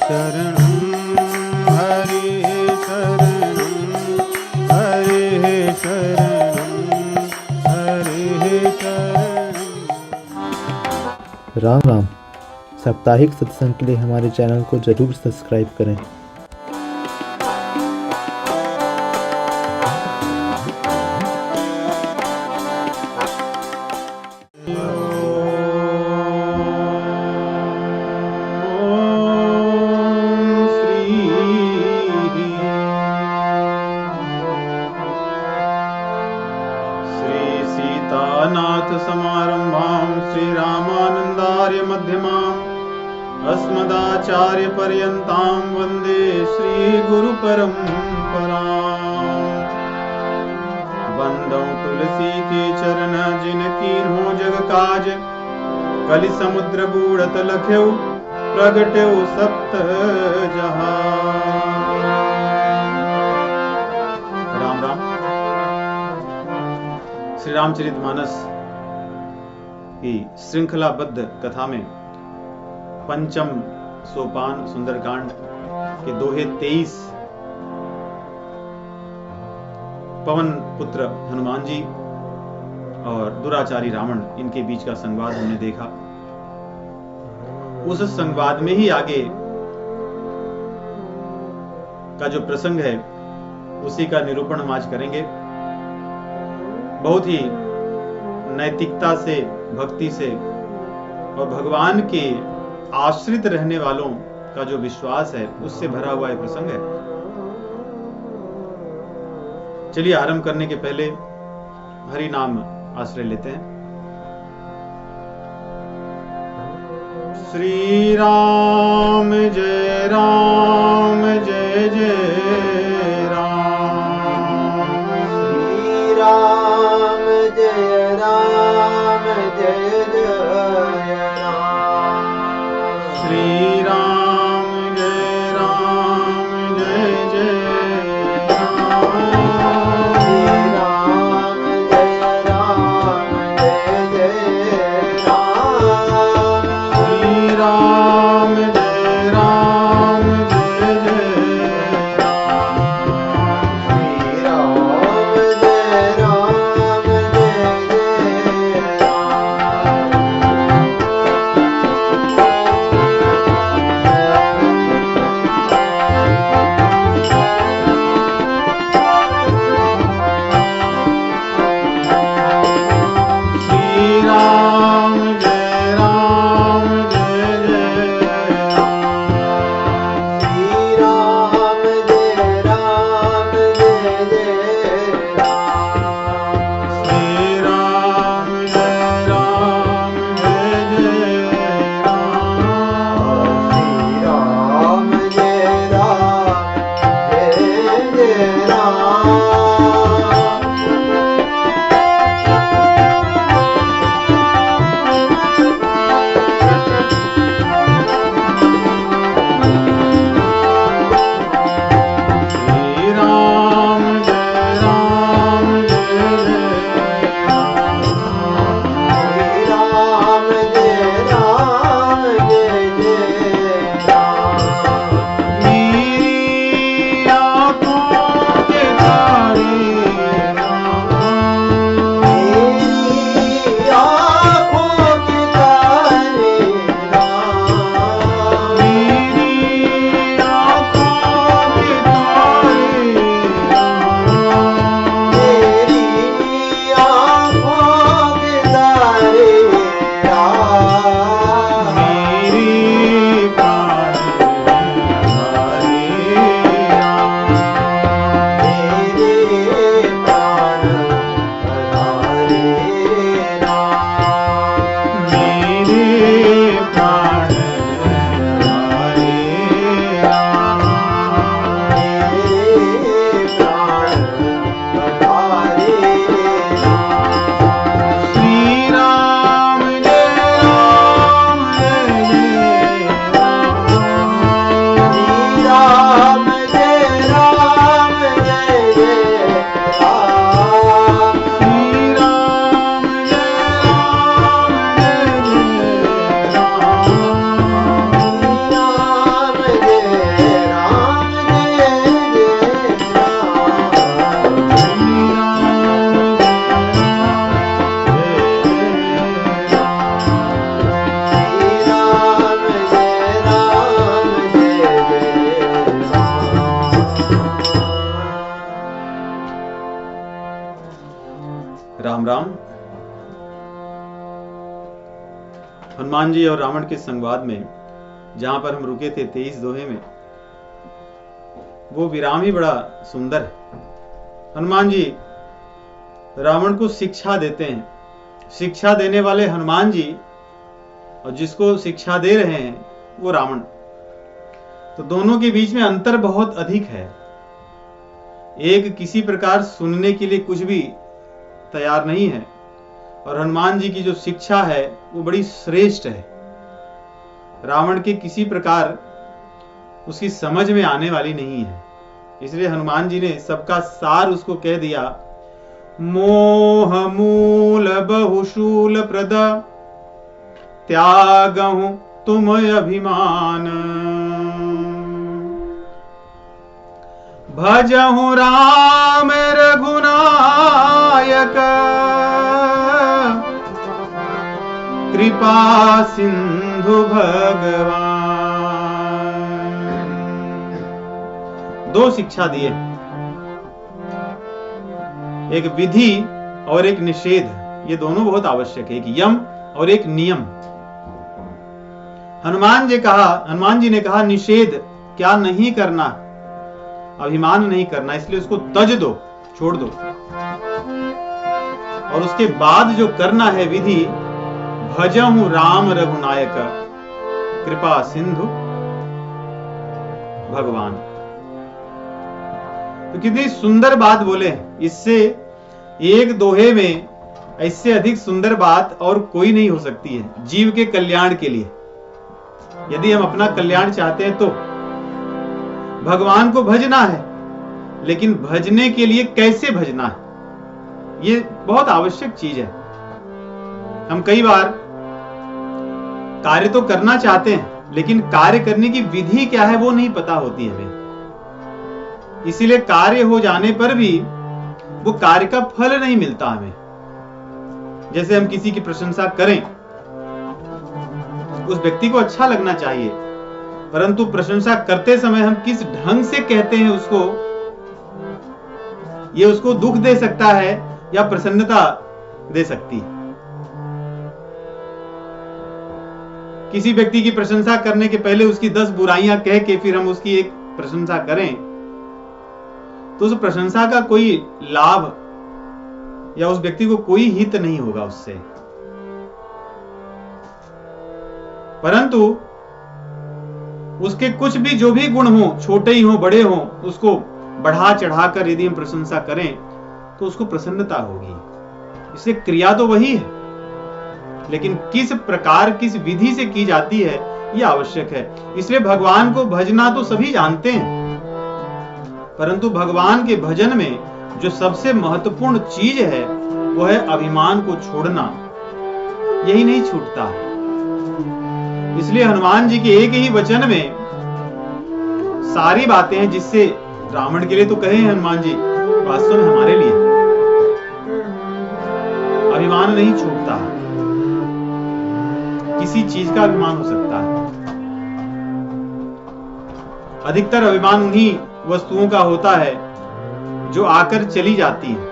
शरणं हरिः शरणं हरिः शरणं हरिः शरणं। राम राम। साप्ताहिक सत्संग के लिए हमारे चैनल को जरूर सब्सक्राइब करें। नाथ समारंभां श्रीरामानन्दार्य मध्यमाम् अस्मदाचार्य पर्यन्तां वन्दे श्रीगुरुपरम्पराम्। बंदौ तुलसी के चरण जिनकी हो जग काज, कलि समुद्र बूढ़त लख्यौ प्रगट्यौ सप्त जहां। राम राम। श्री रामचरितमानस की श्रृंखलाबद्ध कथा में पंचम सोपान सुंदरकांड के दोहे 23 पवन पुत्र हनुमान जी और दुराचारी रावण इनके बीच का संवाद हमने देखा। उस संवाद में ही आगे का जो प्रसंग है उसी का निरूपण हम आज करेंगे। बहुत ही नैतिकता से, भक्ति से और भगवान के आश्रित रहने वालों का जो विश्वास है उससे भरा हुआ यह प्रसंग है। चलिए आरंभ करने के पहले हरि नाम आश्रय लेते हैं। श्री राम जय राम जय जय राम। श्री राम जय राम जय जय राम। श्री राम जय राम जय जय राम। श्री राम जय राम जय जय राम। श्री राम जय राम जय जय राम। श्री राम जय राम जय जय राम। हनुमान जी और रावण के संवाद में जहां पर हम रुके थे 23 दोहे में, वो विराम ही बड़ा सुंदर है। हनुमान जी रावण को शिक्षा देते हैं। शिक्षा देने वाले हनुमान जी और जिसको शिक्षा दे रहे हैं वो रावण। तो दोनों के बीच में अंतर बहुत अधिक है। एक किसी प्रकार सुनने के लिए कुछ भी तैयार नहीं है और हनुमान जी की जो शिक्षा है वो बड़ी श्रेष्ठ है। रावण के किसी प्रकार उसकी समझ में आने वाली नहीं है। इसलिए हनुमान जी ने सबका सार उसको कह दिया, मोह मूल बहुशूल प्रद त्यागहु तुम अभिमान, भजहु राम रघुनायक कृपा सिंधु भगवान। दो शिक्षा दिए, एक विधि और एक निषेध। ये दोनों बहुत आवश्यक है, एक यम और एक नियम। हनुमान जी ने कहा निषेध, क्या नहीं करना, अभिमान नहीं करना, इसलिए उसको तज दो, छोड़ दो। और उसके बाद जो करना है विधि, भजहु राम रघुनायक कृपा सिंधु भगवान। तो कितनी सुंदर बात बोले। इससे एक दोहे में इससे अधिक सुंदर बात और कोई नहीं हो सकती है जीव के कल्याण के लिए। यदि हम अपना कल्याण चाहते हैं तो भगवान को भजना है, लेकिन भजने के लिए कैसे भजना है, ये बहुत आवश्यक चीज है। हम कई बार कार्य तो करना चाहते हैं, लेकिन कार्य करने की विधि क्या है वो नहीं पता होती हमें। इसीलिए कार्य हो जाने पर भी वो कार्य का फल नहीं मिलता हमें। जैसे हम किसी की प्रशंसा करें, उस व्यक्ति को अच्छा लगना चाहिए, परंतु प्रशंसा करते समय हम किस ढंग से कहते हैं उसको, ये उसको दुख दे सकता है या प्रसन्नता दे सकती है। किसी व्यक्ति की प्रशंसा करने के पहले उसकी 10 बुराइयां कह के फिर हम उसकी एक प्रशंसा करें, तो उस प्रशंसा का कोई लाभ या उस व्यक्ति को कोई हित नहीं होगा उससे। परंतु उसके कुछ भी जो भी गुण हो, छोटे ही हो बड़े हो, उसको बढ़ा चढ़ाकर यदि हम प्रशंसा करें तो उसको प्रसन्नता होगी। इससे क्रिया तो वही है, लेकिन किस प्रकार किस विधि से की जाती है यह आवश्यक है। इसलिए भगवान को भजना तो सभी जानते हैं, परंतु भगवान के भजन में जो सबसे महत्वपूर्ण चीज है वो है अभिमान को छोड़ना। यही नहीं छूटता। इसलिए हनुमान जी के एक ही वचन में सारी बातें हैं, जिससे रावण के लिए तो कहे हनुमान जी, वास्तव में हमारे लिए अभिमान नहीं छूटता। किसी चीज का अभिमान हो सकता है। अधिकतर अभिमान उन्हीं वस्तुओं का होता है जो आकर चली जाती हैं।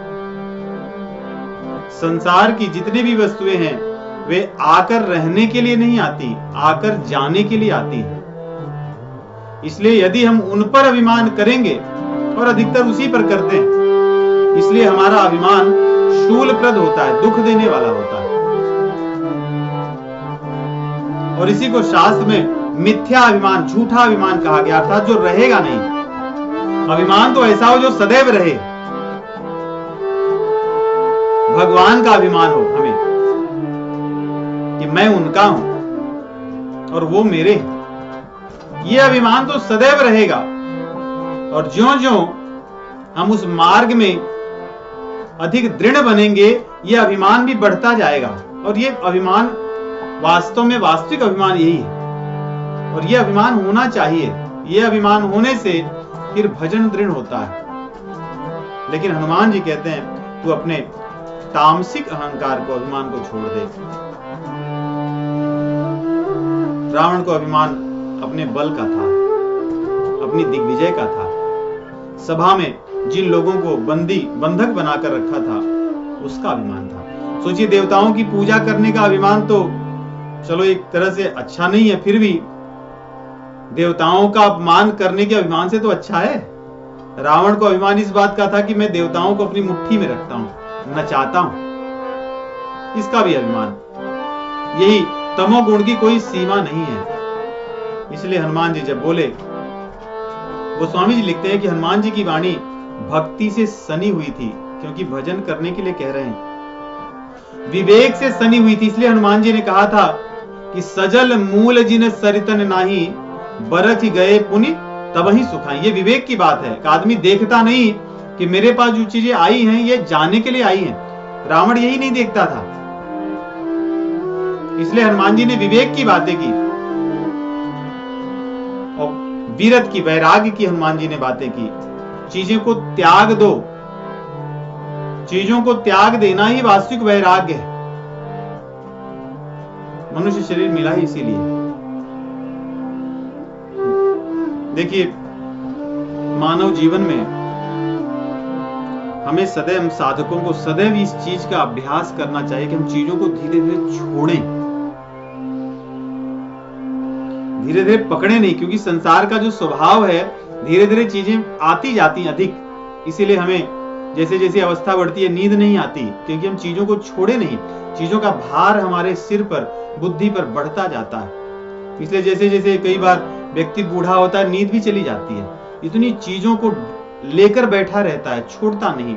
संसार की जितनी भी वस्तुएं हैं वे आकर रहने के लिए नहीं आती, आकर जाने के लिए आती हैं। इसलिए यदि हम उन पर अभिमान करेंगे, और अधिकतर उसी पर करते हैं, इसलिए हमारा अभिमान शूलप्रद होता है, दुख देने वाला होता है। और इसी को शास्त्र में मिथ्या अभिमान, झूठा अभिमान कहा गया, अर्थात जो रहेगा नहीं। अभिमान तो ऐसा हो जो सदैव रहे। भगवान का अभिमान हो हमें कि मैं उनका हूं और वो मेरे हैं। ये अभिमान तो सदैव रहेगा, और ज्यों-ज्यों हम उस मार्ग में अधिक दृढ़ बनेंगे, ये अभिमान भी बढ़ता जाएगा। और ये अभिमान वास्तव में वास्तविक अभिमान यही है, और ये अभिमान होना चाहिए। ये अभिमान होने से फिर भजन दृढ़ होता है। लेकिन हनुमान जी कहते हैं तू अपने तामसिक अहंकार को, अभिमान को छोड़ दे। रावण को अभिमान अपने बल का था, अपनी दिग्विजय का था। सभा में जिन लोगों को बंधक बनाकर रखा था उसका अभिमान था। सोचिए, देवताओं की पूजा करने का अभिमान तो चलो एक तरह से अच्छा नहीं है, फिर भी देवताओं का अपमान करने के अभिमान से तो अच्छा है। रावण को अभिमान इस बात का था कि मैं देवताओं को अपनी मुट्ठी में रखता हूं, नचाता हूं, इसका भी अभिमान। यही तमोगुण की कोई सीमा नहीं है। इसलिए हनुमान जी जब बोले, गोस्वामी जी लिखते हैं कि हनुमान जी की वाणी भक्ति से सनी हुई थी, क्योंकि भजन करने के लिए कह रहे हैं। विवेक से सनी हुई थी, इसलिए हनुमान जी ने कहा था कि सजल मूल जिन सरितन नाही, बरख गए पुनि तब ही सुखाई। ये विवेक की बात है कि आदमी देखता नहीं कि मेरे पास जो चीजें आई हैं ये जाने के लिए आई हैं। रावण यही नहीं देखता था, इसलिए हनुमान जी ने विवेक की बातें की और वीरत की, वैराग्य की हनुमान जी ने बातें की। चीजों को त्याग दो, चीजों को त्याग देना ही वास्तविक वैराग्य है। मनुष्य शरीर मिला ही इसीलिए। देखिए, मानव जीवन में हमें सदैव, साधकों को सदैव इस चीज का अभ्यास करना चाहिए कि हम चीजों को धीरे धीरे छोड़ें, धीरे धीरे पकड़े नहीं, क्योंकि संसार का जो स्वभाव है धीरे धीरे चीजें आती जाती हैं अधिक। इसीलिए हमें जैसे जैसे अवस्था बढ़ती है नींद नहीं आती, क्योंकि हम चीजों को छोड़े नहीं। चीजों का भार हमारे सिर पर, बुद्धि पर बढ़ता जाता है। इसलिए जैसे जैसे कई बार व्यक्ति बूढ़ा होता है, नींद भी चली जाती है। इतनी चीजों को लेकर बैठा रहता है, छोड़ता नहीं।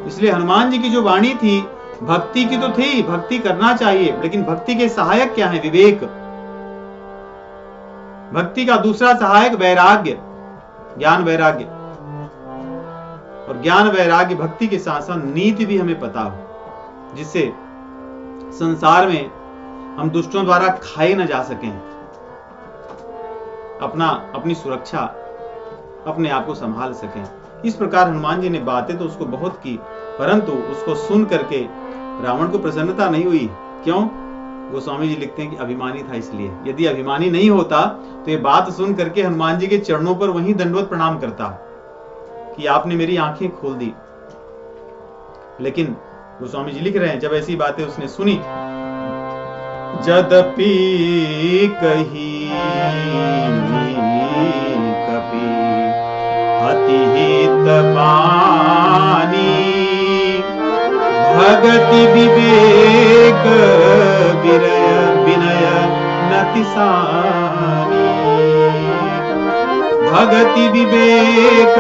इसलिए हनुमान जी की जो वाणी थी भक्ति की तो थी, भक्ति करना चाहिए, लेकिन भक्ति के सहायक क्या है? विवेक। भक्ति का दूसरा सहायक वैराग्य, ज्ञान वैराग्य। और ज्ञान वैराग्य भक्ति के साथ साथ नीति भी हमें पता हो, जिससे संसार में हम दुष्टों द्वारा खाए न जा सकें, अपनी सुरक्षा, अपने आप को संभाल सकें। इस प्रकार हनुमान जी ने बातें तो उसको बहुत की, परंतु उसको सुन करके रावण को प्रसन्नता नहीं हुई। क्यों? गोस्वामी जी लिखते हैं कि अभिमानी था इसलिए। यदि अभिमानी नहीं होता तो ये बात सुन करके हनुमान जी के चरणों पर वहीं दंडवत प्रणाम करता कि आपने मेरी आंखें खोल दी। लेकिन गोस्वामी जी लिख रहे हैं, जब ऐसी बातें उसने सुनी, जदपि कही कपि अति हित बानी, भगति विवेक विनय नति सानी। भगति विवेक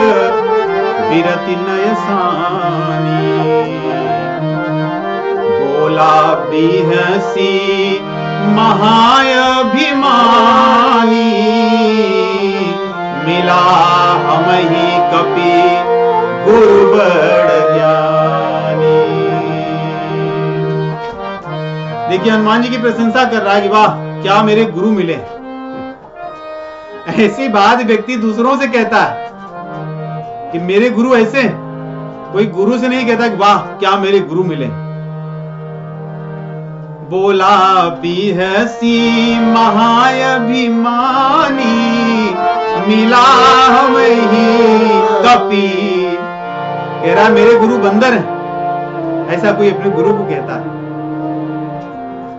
विरति नय सानी, बोला बिहसी महाअभिमानी, मिला हमहि कपि गुरु बड़ ज्ञानी। देखिए, हनुमान जी की प्रशंसा कर रहा है कि वाह, क्या मेरे गुरु मिले। ऐसी बात व्यक्ति दूसरों से कहता है कि मेरे गुरु ऐसे, कोई गुरु से नहीं कहता कि वाह क्या मेरे गुरु मिले। बोला बिहसी महाअभिमानी, मिला हमहि कपि। कह रहा मेरे गुरु बंदर है, ऐसा कोई अपने गुरु को कहता है।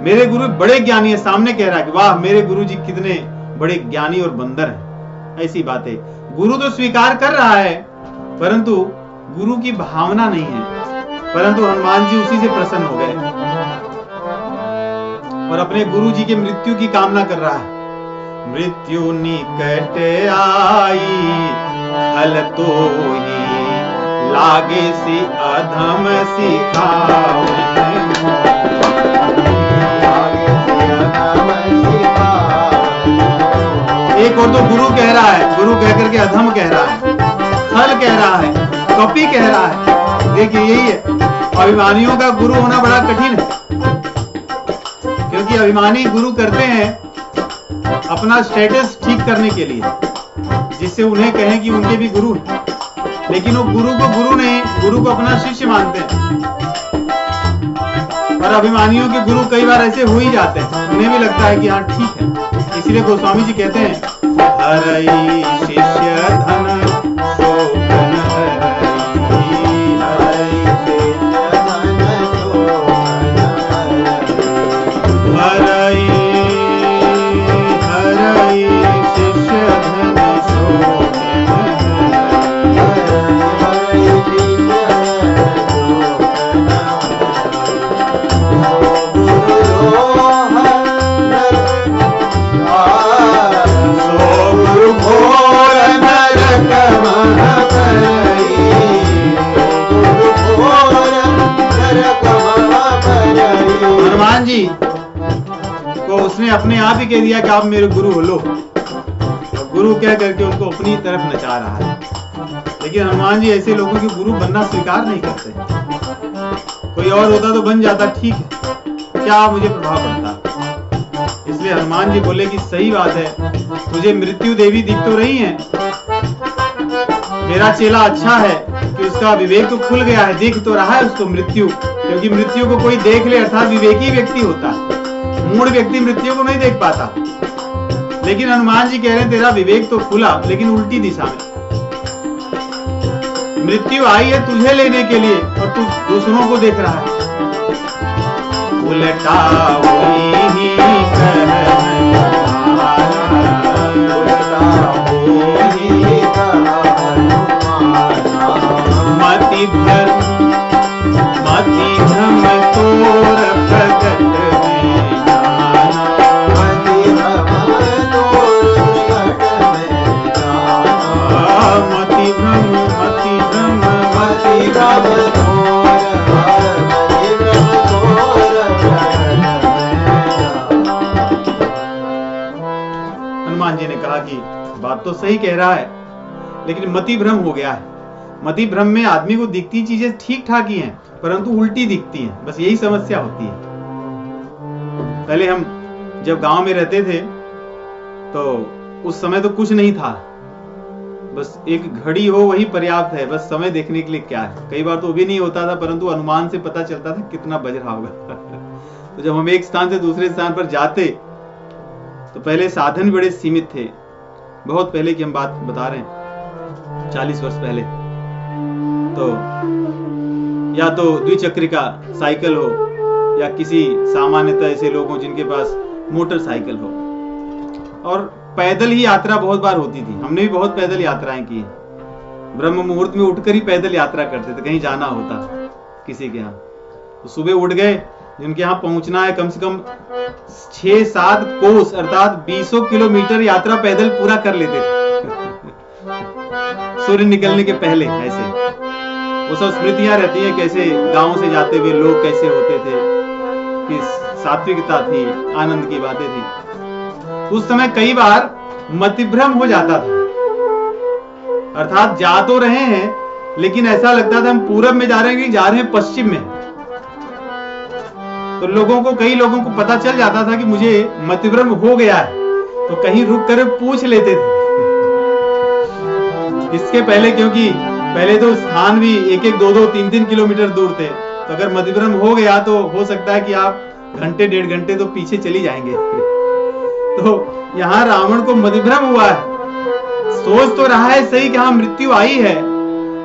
मेरे गुरु बड़े ज्ञानी है, सामने कह रहा है कि वाह मेरे गुरु जी कितने बड़े ज्ञानी और बंदर हैं। ऐसी बातें गुरु तो स्वीकार कर रहा है, परंतु गुरु की भावना नहीं है। परंतु हनुमान जी उसी से प्रसन्न हो गए और अपने गुरु जी के मृत्यु की कामना कर रहा है। मृत्यु निकट आई, हल तो ही लागे सी अधम सिखाओ। एक और तो गुरु कह रहा है, गुरु कह करके अधम कह रहा है, छल कह रहा है, कपि कह रहा है। देखिए यही है, अभिमानियों का गुरु होना बड़ा कठिन है, क्योंकि अभिमानी गुरु करते हैं अपना स्टेटस ठीक करने के लिए, जिससे उन्हें कहें कि उनके भी गुरु हैं। लेकिन वो गुरु को गुरु नहीं, गुरु को अपना शिष्य मानते हैं। और अभिमानियों के गुरु कई बार ऐसे हो ही जाते हैं, उन्हें भी लगता है कि हाँ ठीक है। इसलिए गोस्वामी जी कहते हैं, हरई शिष्य धन शोभन हरई, हरई उसने अपने आप ही कह दिया कि आप मेरे गुरु हो लो, और गुरु कह करके उनको अपनी तरफ नचा रहा है। लेकिन हनुमान जी ऐसे लोगों के गुरु बनना स्वीकार नहीं करते। कोई और होता तो बन जाता, ठीक है, क्या मुझे प्रभाव पड़ता। इसलिए हनुमान जी बोले कि सही बात है, तुझे मृत्यु देवी दिख तो रही है, मेरा चेला अच्छा है कि उसका विवेक तो खुल गया है, देख तो रहा है उसको मृत्यु, क्योंकि मृत्यु को कोई देख ले अर्थात विवेकी व्यक्ति होता है, मूढ़ व्यक्ति मृत्यु को नहीं देख पाता। लेकिन हनुमान जी कह रहे हैं तेरा विवेक तो खुला, लेकिन उल्टी दिशा में। मृत्यु आई है तुझे लेने के लिए और तू दूसरों को देख रहा है। उल्टा वही मति भ्रम तोर प्रगट में मति भ्रम हनुमान जी ने कहा कि बात तो सही कह रहा है, लेकिन मति भ्रम हो गया है। मति भ्रम में आदमी को दिखती चीजें ठीक ठाक ही हैं, परंतु उल्टी दिखती हैं, बस यही समस्या होती है। पहले हम जब गांव में रहते थे तो उस समय तो कुछ नहीं था, बस एक घड़ी हो वही पर्याप्त है, बस समय देखने के लिए क्या है। कई बार तो वो भी नहीं होता था, परंतु अनुमान से पता चलता था कितना बज रहा होगा। तो जब हम एक स्थान से दूसरे स्थान पर जाते तो पहले साधन बड़े सीमित थे, बहुत पहले की हम बात बता रहे हैं, 40 वर्ष पहले। तो या तो द्विचक्रिका साइकिल हो या किसी सामान्यतः ऐसे लोग हो जिनके पास मोटरसाइकिल हो, और पैदल ही यात्रा बहुत बार होती थी। हमने भी बहुत पैदल यात्राएं की, ब्रह्म मुहूर्त में उठकर ही पैदल यात्रा करते थे, कहीं जाना होता किसी के यहाँ तो सुबह उठ गए, जिनके यहाँ पहुंचना है कम से कम 6-7 कोस अर्थात 200 किलोमीटर यात्रा पैदल पूरा कर लेते थे सूर्य निकलने के पहले। ऐसे वो सब स्मृतियां रहती है, कैसे गांव से जाते हुए लोग कैसे होते थे, कि सात्विकता थी, आनंद की बातें थी। उस समय कई बार मतिभ्रम हो जाता था, अर्थात जा तो रहे हैं लेकिन ऐसा लगता था हम पूरब में जा रहे हैं कि जा रहे हैं पश्चिम में। तो कई लोगों को पता चल जाता था कि मुझे मतिभ्रम हो गया है, तो कहीं रुक कर पूछ लेते थे। इसके पहले, क्योंकि पहले तो स्थान भी 1-1, 2-2, 3-3 किलोमीटर दूर थे, तो अगर मतिभ्रम हो गया तो हो सकता है कि आप घंटे 1.5 घंटे तो पीछे चली जाएंगे। तो यहाँ रावण को मतिभ्रम हुआ है, सोच तो रहा है सही कि हाँ मृत्यु आई है,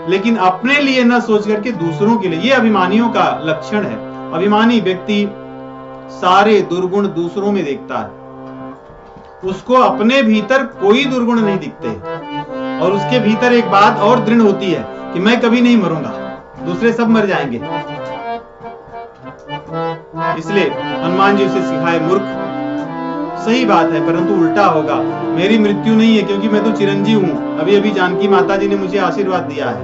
लेकिन अपने लिए न सोच करके दूसरों के लिए। ये अभिमानियों का लक्षण है। अभिमानी व्यक्ति सारे दुर्गुण दूसरों में देखता है, उसको अपने भीतर कोई दुर्गुण नहीं दिखते, और उसके भीतर एक बात और दृढ़ होती है कि मैं कभी नहीं मरूंगा, दूसरे सब मर जाएंगे। इसलिए हनुमान जी उसे सिखाए, मूर्ख सही बात है परंतु उल्टा होगा। मेरी मृत्यु नहीं है क्योंकि मैं तो चिरंजीव हूं। अभी अभी जानकी माता जी ने मुझे आशीर्वाद दिया है,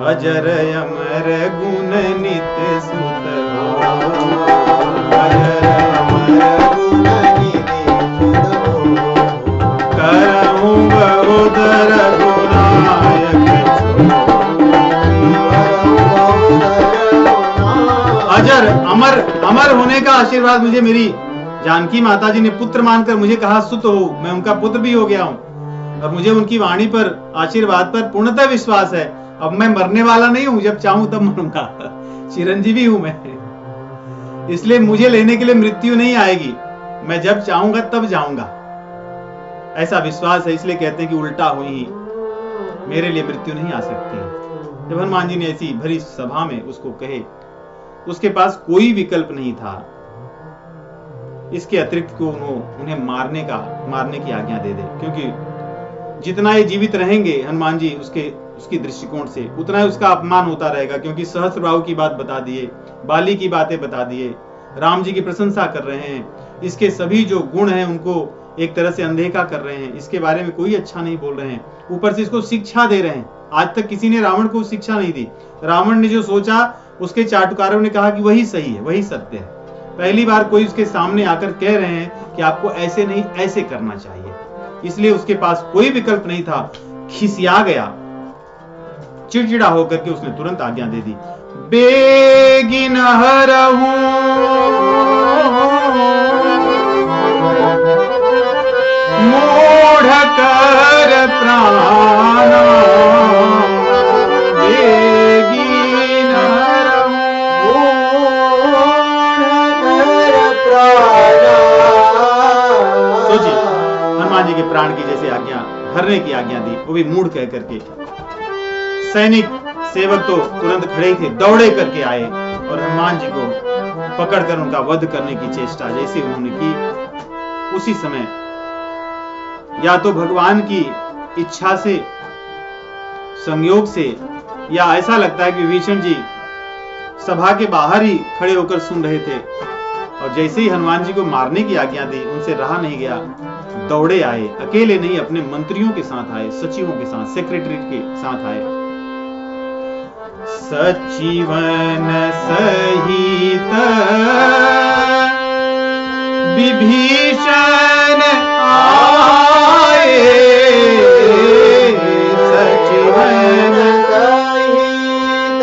अजर अमर गुण नित्य सुत हो, अजर अमर गुण नित्य सुत हो, करहूं बहुधर गुणायक अजर अमर अमर होने का आशीर्वाद मुझे मेरी जानकी माता जी ने पुत्र मानकर मुझे कहा सुत हो, मैं उनका पुत्र भी हो गया हूं, और मुझे उनकी वाणी पर आशीर्वाद पर पूर्णतः विश्वास है। अब मैं मरने वाला नहीं हूं, जब चाहूं तब मरूंगा, चिरंजीवी हूं मैं। इसलिए मुझे लेने के लिए मृत्यु नहीं आएगी, मैं जब चाहूंगा तब जाऊंगा, ऐसा विश्वास है। इसलिए कहते हैं कि उल्टा हुई, मेरे लिए मृत्यु नहीं आ सकती। जब हनुमान जी ने ऐसी भरी सभा में उसको कहे, उसके पास कोई विकल्प नहीं था इसके अतिरिक्त को उन्हें मारने की आज्ञा दे दे, क्योंकि जितना ये जीवित रहेंगे हनुमान जी उसकी दृष्टिकोण से, उतना ही उसका अपमान होता रहेगा। क्योंकि सहस्त्रबाहु की बात बता दिए, बाली की बातें बता दिए, राम जी की प्रशंसा कर रहे हैं, इसके सभी जो गुण हैं उनको एक तरह से अनदेखा कर रहे हैं, इसके बारे में कोई अच्छा नहीं बोल रहे हैं, ऊपर से इसको शिक्षा दे रहे हैं। आज तक किसी ने रावण को शिक्षा नहीं दी। रावण ने जो सोचा उसके चाटुकारों ने कहा कि वही सही है, वही सत्य है, पहली बार कोई उसके सामने आकर कह रहे हैं कि आपको ऐसे नहीं ऐसे करना चाहिए, इसलिए उसके पास कोई विकल्प नहीं था, खिसिया गया, चिड़चिड़ा होकर के उसने तुरंत आज्ञा दे दी, बेगिन हरहूं मूढ़ कर प्राण, बेगिन हरहूं मूढ़ कर प्राण। सोचिए, हनुमान जी के प्राण की जैसे आज्ञा, हरने की आज्ञा दी, वो भी मूढ़ कह करके। सैनिक सेवक तो तुरंत खड़े ही थे, दौड़े करके आए और हनुमान जी को पकड़कर उनका वध करने की चेष्टा जैसे उन्होंने की, उसी समय या तो भगवान की इच्छा से, संयोग से, या ऐसा लगता है कि विभीषण जी सभा के बाहर ही खड़े होकर सुन रहे थे और जैसे ही हनुमान जी को मारने की आज्ञा दी, उनसे रहा नहीं गया, दौड़े आए, अकेले नहीं अपने मंत्रियों के साथ आए, सचिवों के साथ, सेक्रेटरीट के साथ आए। सचिवन सहित विभीषण आए, सचिवन सहित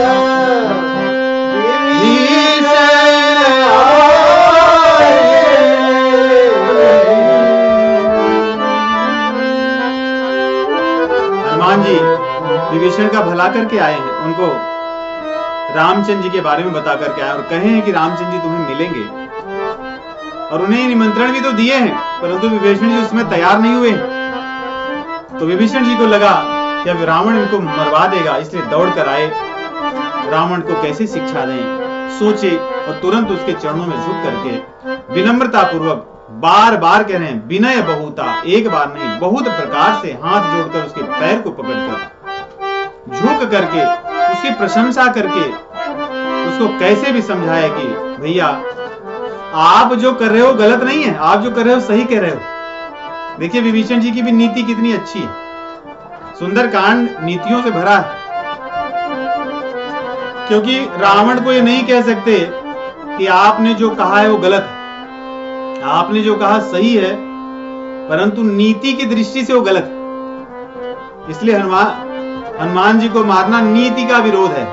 विभीषण हनुमान जी विभीषण का भला करके आए हैं, उनको रामचंद्र जी के बारे में बता करके आए और कहे हैं कि रामचंद्र जी तुम्हें मिलेंगे, और उन्हें निमंत्रण भी तो दिए हैं, परंतु विभीषण जी उसमें तैयार नहीं हुए। तो विभीषण जी को लगा कि अब रावण इनको मरवा देगा, इसलिए दौड़ कर आए, रावण को कैसे शिक्षा दें सोचे और तुरंत उसके चरणों में झुक करके विनम्रता पूर्वक बार बार कह रहे हैं, विनय बहुता, एक बार नहीं बहुत प्रकार से हाथ जोड़कर उसके पैर को पकड़कर झुक करके उसकी प्रशंसा करके उसको कैसे भी समझाया कि भैया आप जो कर रहे हो गलत नहीं है, आप जो कर रहे हो सही कह रहे हो। देखिए विभीषण जी की भी नीति कितनी अच्छी है, सुंदर कांड नीतियों से भरा है, क्योंकि रावण को ये नहीं कह सकते कि आपने जो कहा है वो गलत है, आपने जो कहा सही है, परंतु नीति की दृष्टि से वो गलत है। इसलिए हनुमान जी को मारना नीति का विरोध है।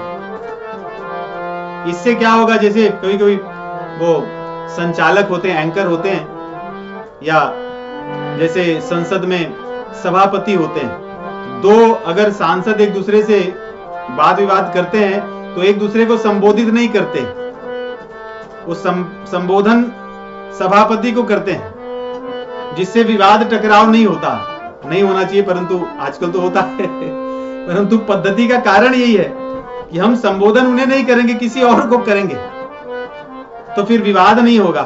इससे क्या होगा, जैसे कभी कभी वो संचालक होते हैं, एंकर होते हैं, या जैसे संसद में सभापति होते हैं, दो अगर सांसद एक दूसरे से वाद विवाद करते हैं तो एक दूसरे को संबोधित नहीं करते, वो संबोधन सभापति को करते हैं, जिससे विवाद टकराव नहीं होता, नहीं होना चाहिए, परंतु आजकल तो होता है। परंतु पद्धति का कारण यही है कि हम संबोधन उन्हें नहीं करेंगे, किसी और को करेंगे, तो फिर विवाद नहीं होगा।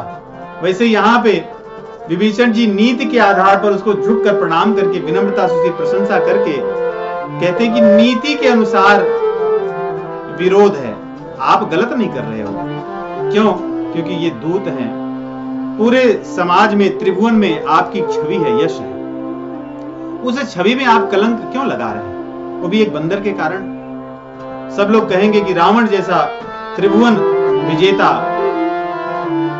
वैसे यहाँ पे विभीषण जी नीति के आधार पर उसको झुक कर प्रणाम करके विनम्रता से उसकी प्रशंसा करके कहते हैं कि नीति के अनुसार विरोध है, आप गलत नहीं कर रहे हो। क्यों? क्योंकि ये दूत हैं, पूरे समाज में, त्रिभुवन में आपकी छवि है, यश है, उस छवि में आप कलंक क्यों लगा रहे हैं? वो भी एक बंदर के कारण। सब लोग कहेंगे कि रावण जैसा त्रिभुवन विजेता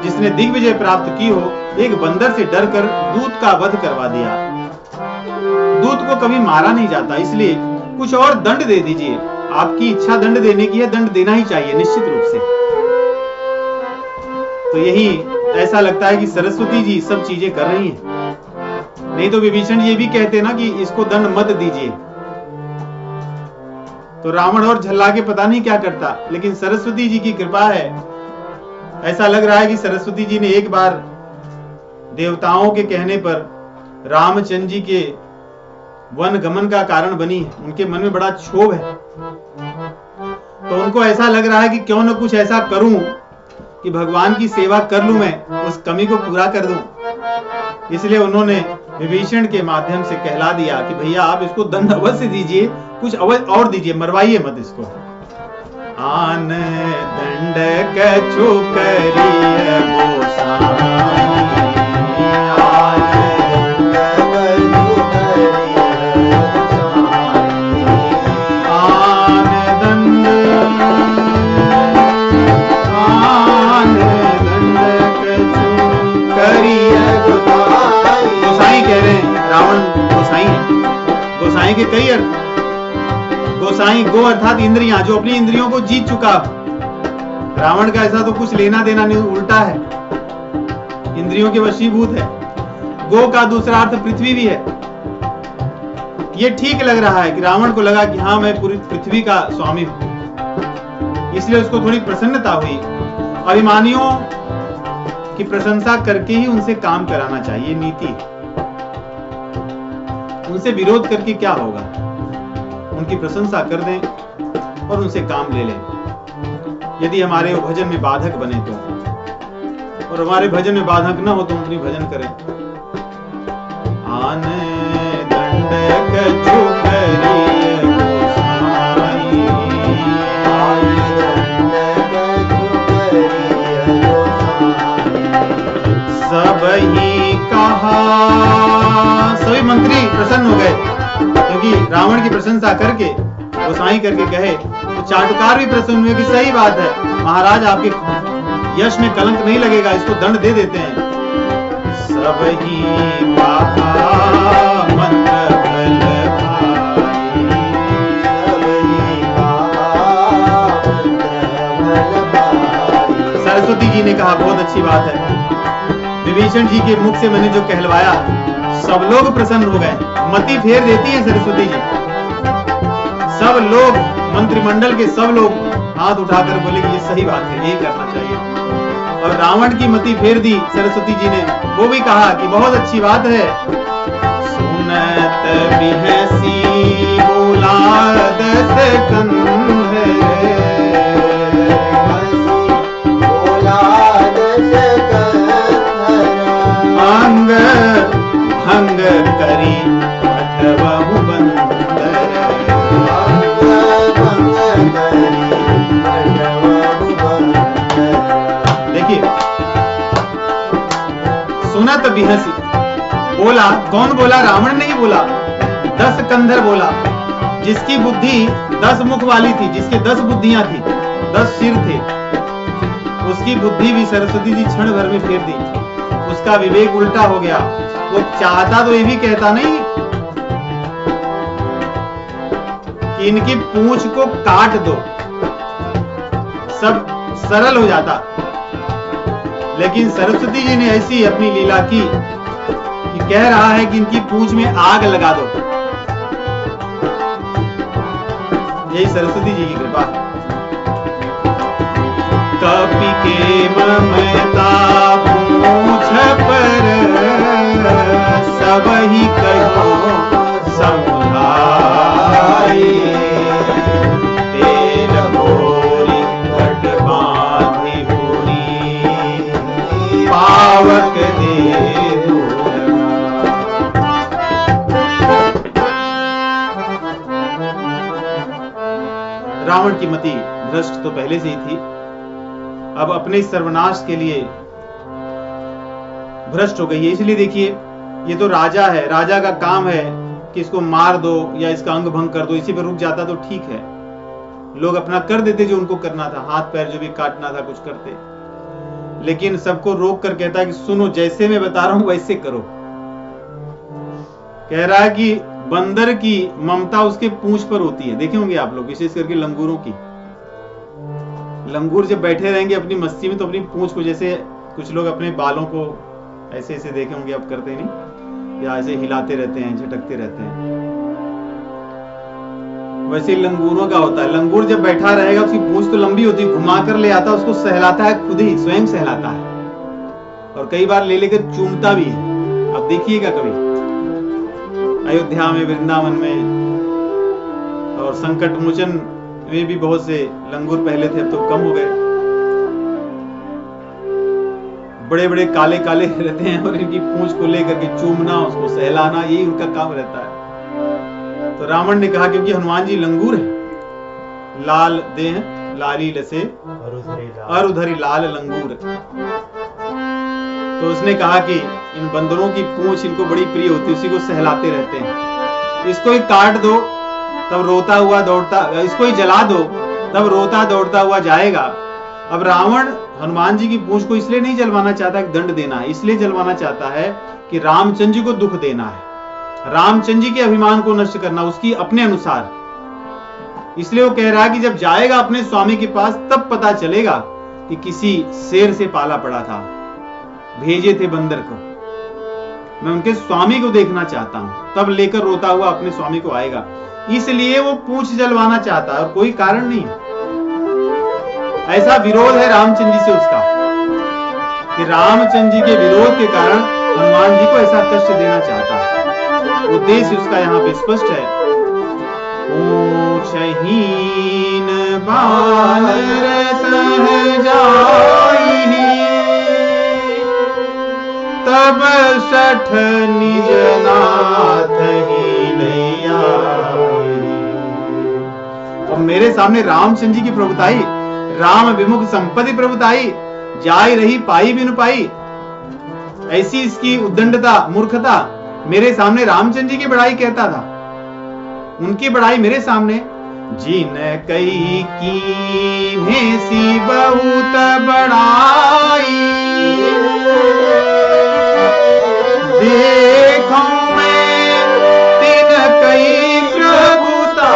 जिसने दिग्विजय प्राप्त की हो, एक बंदर से डरकर दूत का वध करवा दिया। दूत को कभी मारा नहीं जाता, इसलिए कुछ और दंड दे दीजिए। आपकी इच्छा दंड देने की है, दंड देना ही चाहिए निश्चित रूप से। तो यही ऐसा लगता है कि सरस्वती जी सब चीजें कर रही हैं, नहीं तो विभीषण जी भी कहते ना कि इसको दंड मत दीजिए, तो रावण और झल्ला के पता नहीं क्या करता। लेकिन सरस्वती जी की कृपा है, ऐसा लग रहा है कि सरस्वती जी ने एक बार देवताओं के कहने पर रामचंद्र जी के वन गमन का कारण बनी। उनके मन में बड़ा क्षोभ है, तो उनको ऐसा लग रहा है कि क्यों न कुछ ऐसा करूं कि भगवान की सेवा कर लूं, मैं उस कमी को पूरा कर दूं। इसलिए उन्होंने विभीषण के माध्यम से कहला दिया कि भैया आप इसको दंड अवश्य दीजिए, कुछ अवश्य और दीजिए, मरवाइए मत इसको। आन दंड कछु करिय गोसाई, आन दंड गोसाई के कई अर्थ। गोसाई, गो अर्थात इंद्रियां, जो अपनी इंद्रियों को जीत चुका। रावण का ऐसा तो कुछ लेना देना नहीं, उल्टा है, इंद्रियों के वशीभूत है। गो का दूसरा अर्थ पृथ्वी भी है। ये ठीक लग रहा है कि रावण को लगा कि हाँ, मैं पूरी पृथ्वी का स्वामी हूं, इसलिए उसको थोड़ी प्रसन्नता हुई। अभिमानियों की प्रशंसा करके ही उनसे काम कराना चाहिए, नीति। उनसे विरोध करके क्या होगा? उनकी प्रशंसा कर दें और उनसे काम ले लें, यदि हमारे वो भजन में बाधक बने तो। और हमारे भजन में बाधक न हो तो अपनी भजन करें। आन दंड कछु करिय गोसाई, आन दंड कछु करिय गोसाई। सब ही कहा, सभी मंत्री प्रसन्न हो गए, क्योंकि रावण की प्रशंसा करके, गोसाई करके कहे तो चाटुकार भी प्रसन्न हुए कि सही बात है महाराज, आपके यश में कलंक नहीं लगेगा, इसको दंड दे देते हैं। सब ही कहा मंत्र बल भाई, सब ही कहा मंत्र बल भाई। सरस्वती जी ने कहा बहुत अच्छी बात है, विभीषण जी के मुख से मैंने जो कहलवाया, सब लोग प्रसन्न हो गए। मति फेर देती है सरस्वती जी। सब लोग, मंत्रिमंडल के सब लोग हाथ उठाकर बोले कि ये सही बात है, यही करना चाहिए। और रावण की मति फेर दी सरस्वती जी ने, वो भी कहा कि बहुत अच्छी बात है। सुनत बिहसी बोला दस कंधर, बोला दस कंधर। अंग भंग करी अठवहु बंदर, अंग भंग करी अठवहु बंदर। देखिए, सुनत बिहसी बोला, कौन बोला? रावण नहीं बोला, 10 कंधर बोला। जिसकी बुद्धि 10 मुख वाली थी, जिसके 10 बुद्धियां थी, 10 सिर थे, उसकी बुद्धि भी सरस्वती जी क्षण भर में फेर दी। उसका विवेक उल्टा हो गया। वो चाहता तो ये भी कहता नहीं कि इनकी पूंछ को काट दो, सब सरल हो जाता, लेकिन सरस्वती जी ने ऐसी अपनी लीला की कि कह रहा है कि इनकी पूंछ में आग लगा दो। यही सरस्वती जी की कृपा है। कपि के ममता पूछ पर सब ही कहो समझाई, तेल होरी कट बांधी होरी पावक दे दूर। रावण की मति भ्रष्ट तो पहले से ही थी, अब अपने सर्वनाश के लिए भ्रष्ट हो गई है। इसलिए देखिए, ये तो राजा है, राजा का काम है कि इसको मार दो या इसका अंग भंग कर दो। इसी पर रुक जाता तो ठीक है, लोग अपना कर देते जो उनको करना था, हाथ पैर जो भी काटना था कुछ करते। लेकिन सबको रोक कर कहता है कि सुनो, जैसे मैं बता रहा हूं वैसे करो। कह रहा है कि बंदर की ममता उसके पूंछ पर होती है। देखे होंगे आप लोग, विशेष करके लंगूरों की। लंगूर जब बैठे रहेंगे अपनी मस्ती में तो अपनी पूंछ को, जैसे कुछ लोग अपने बालों को ऐसे ऐसे देखे होंगे, आप करते नहीं, या ऐसे हिलाते रहते हैं, झटकते रहते हैं, वैसे ही लंगूरों का होता है। लंगूर जब बैठा रहेगा, उसकी पूंछ तो लंबी होती है, घुमा कर ले आता, उसको सहलाता है, खुद ही स्वयं सहलाता है, और कई बार ले लेकर चूमता भी है। आप देखिएगा कभी अयोध्या में, वृंदावन में, और संकट मोचन में भी बहुत से लंगूर पहले थे, अब तो कम हो गए। बड़े बड़े काले काले रहते हैं और इनकी पूंछ को लेकर के चूमना, उसको सहलाना, यही उनका काम रहता है। तो रावण ने कहा, क्योंकि हनुमान जी लंगूर हैं, लाल देह लाली लसे अरुधरी लाल लंगूर, तो उसने कहा कि इन बंदरों की पूंछ इनको बड़ी प्रिय होती है, उसी को सहलाते रहते हैं। इसको ही काट दो तब रोता हुआ दौड़ता, इसको ही जला दो तब रोता दौड़ता हुआ जाएगा। अब रावण हनुमान जी की पूंछ को इसलिए नहीं जलवाना चाहता कि दंड देना है, इसलिए जलवाना चाहता है कि रामचंद्र जी को दुख देना है। रामचंद्र जी के अभिमान को नष्ट करना, उसकी अपने अनुसार। इसलिए वो कह रहा है कि जब जाएगा अपने स्वामी के पास तब पता चलेगा कि किसी शेर से पाला पड़ा था, भेजे थे बंदर को। मैं उनके स्वामी को देखना चाहता हूं, तब लेकर रोता हुआ अपने स्वामी को आएगा। इसलिए वो पूंछ जलवाना चाहता है और कोई कारण नहीं। ऐसा विरोध है रामचंद्र जी से उसका कि रामचंद्र जी के विरोध के कारण हनुमान जी को ऐसा कष्ट देना चाहता है। उद्देश्य उसका यहाँ पे स्पष्ट है। पूछहीन बानर तह जाई, तब सठ निज नाथ ही नहीं आई। और मेरे सामने रामचंद्र जी की प्रभुताई, राम विमुख संपत्ति प्रभुताई, जाय रही पाई बिन पाई, ऐसी इसकी उद्दंडता, मूर्खता। मेरे सामने रामचंद्र जी की बड़ाई कहता था, उनकी बड़ाई मेरे सामने। जिन कई की भेसी बहुत बड़ाई, देखो मैं तिन कई प्रभुताई।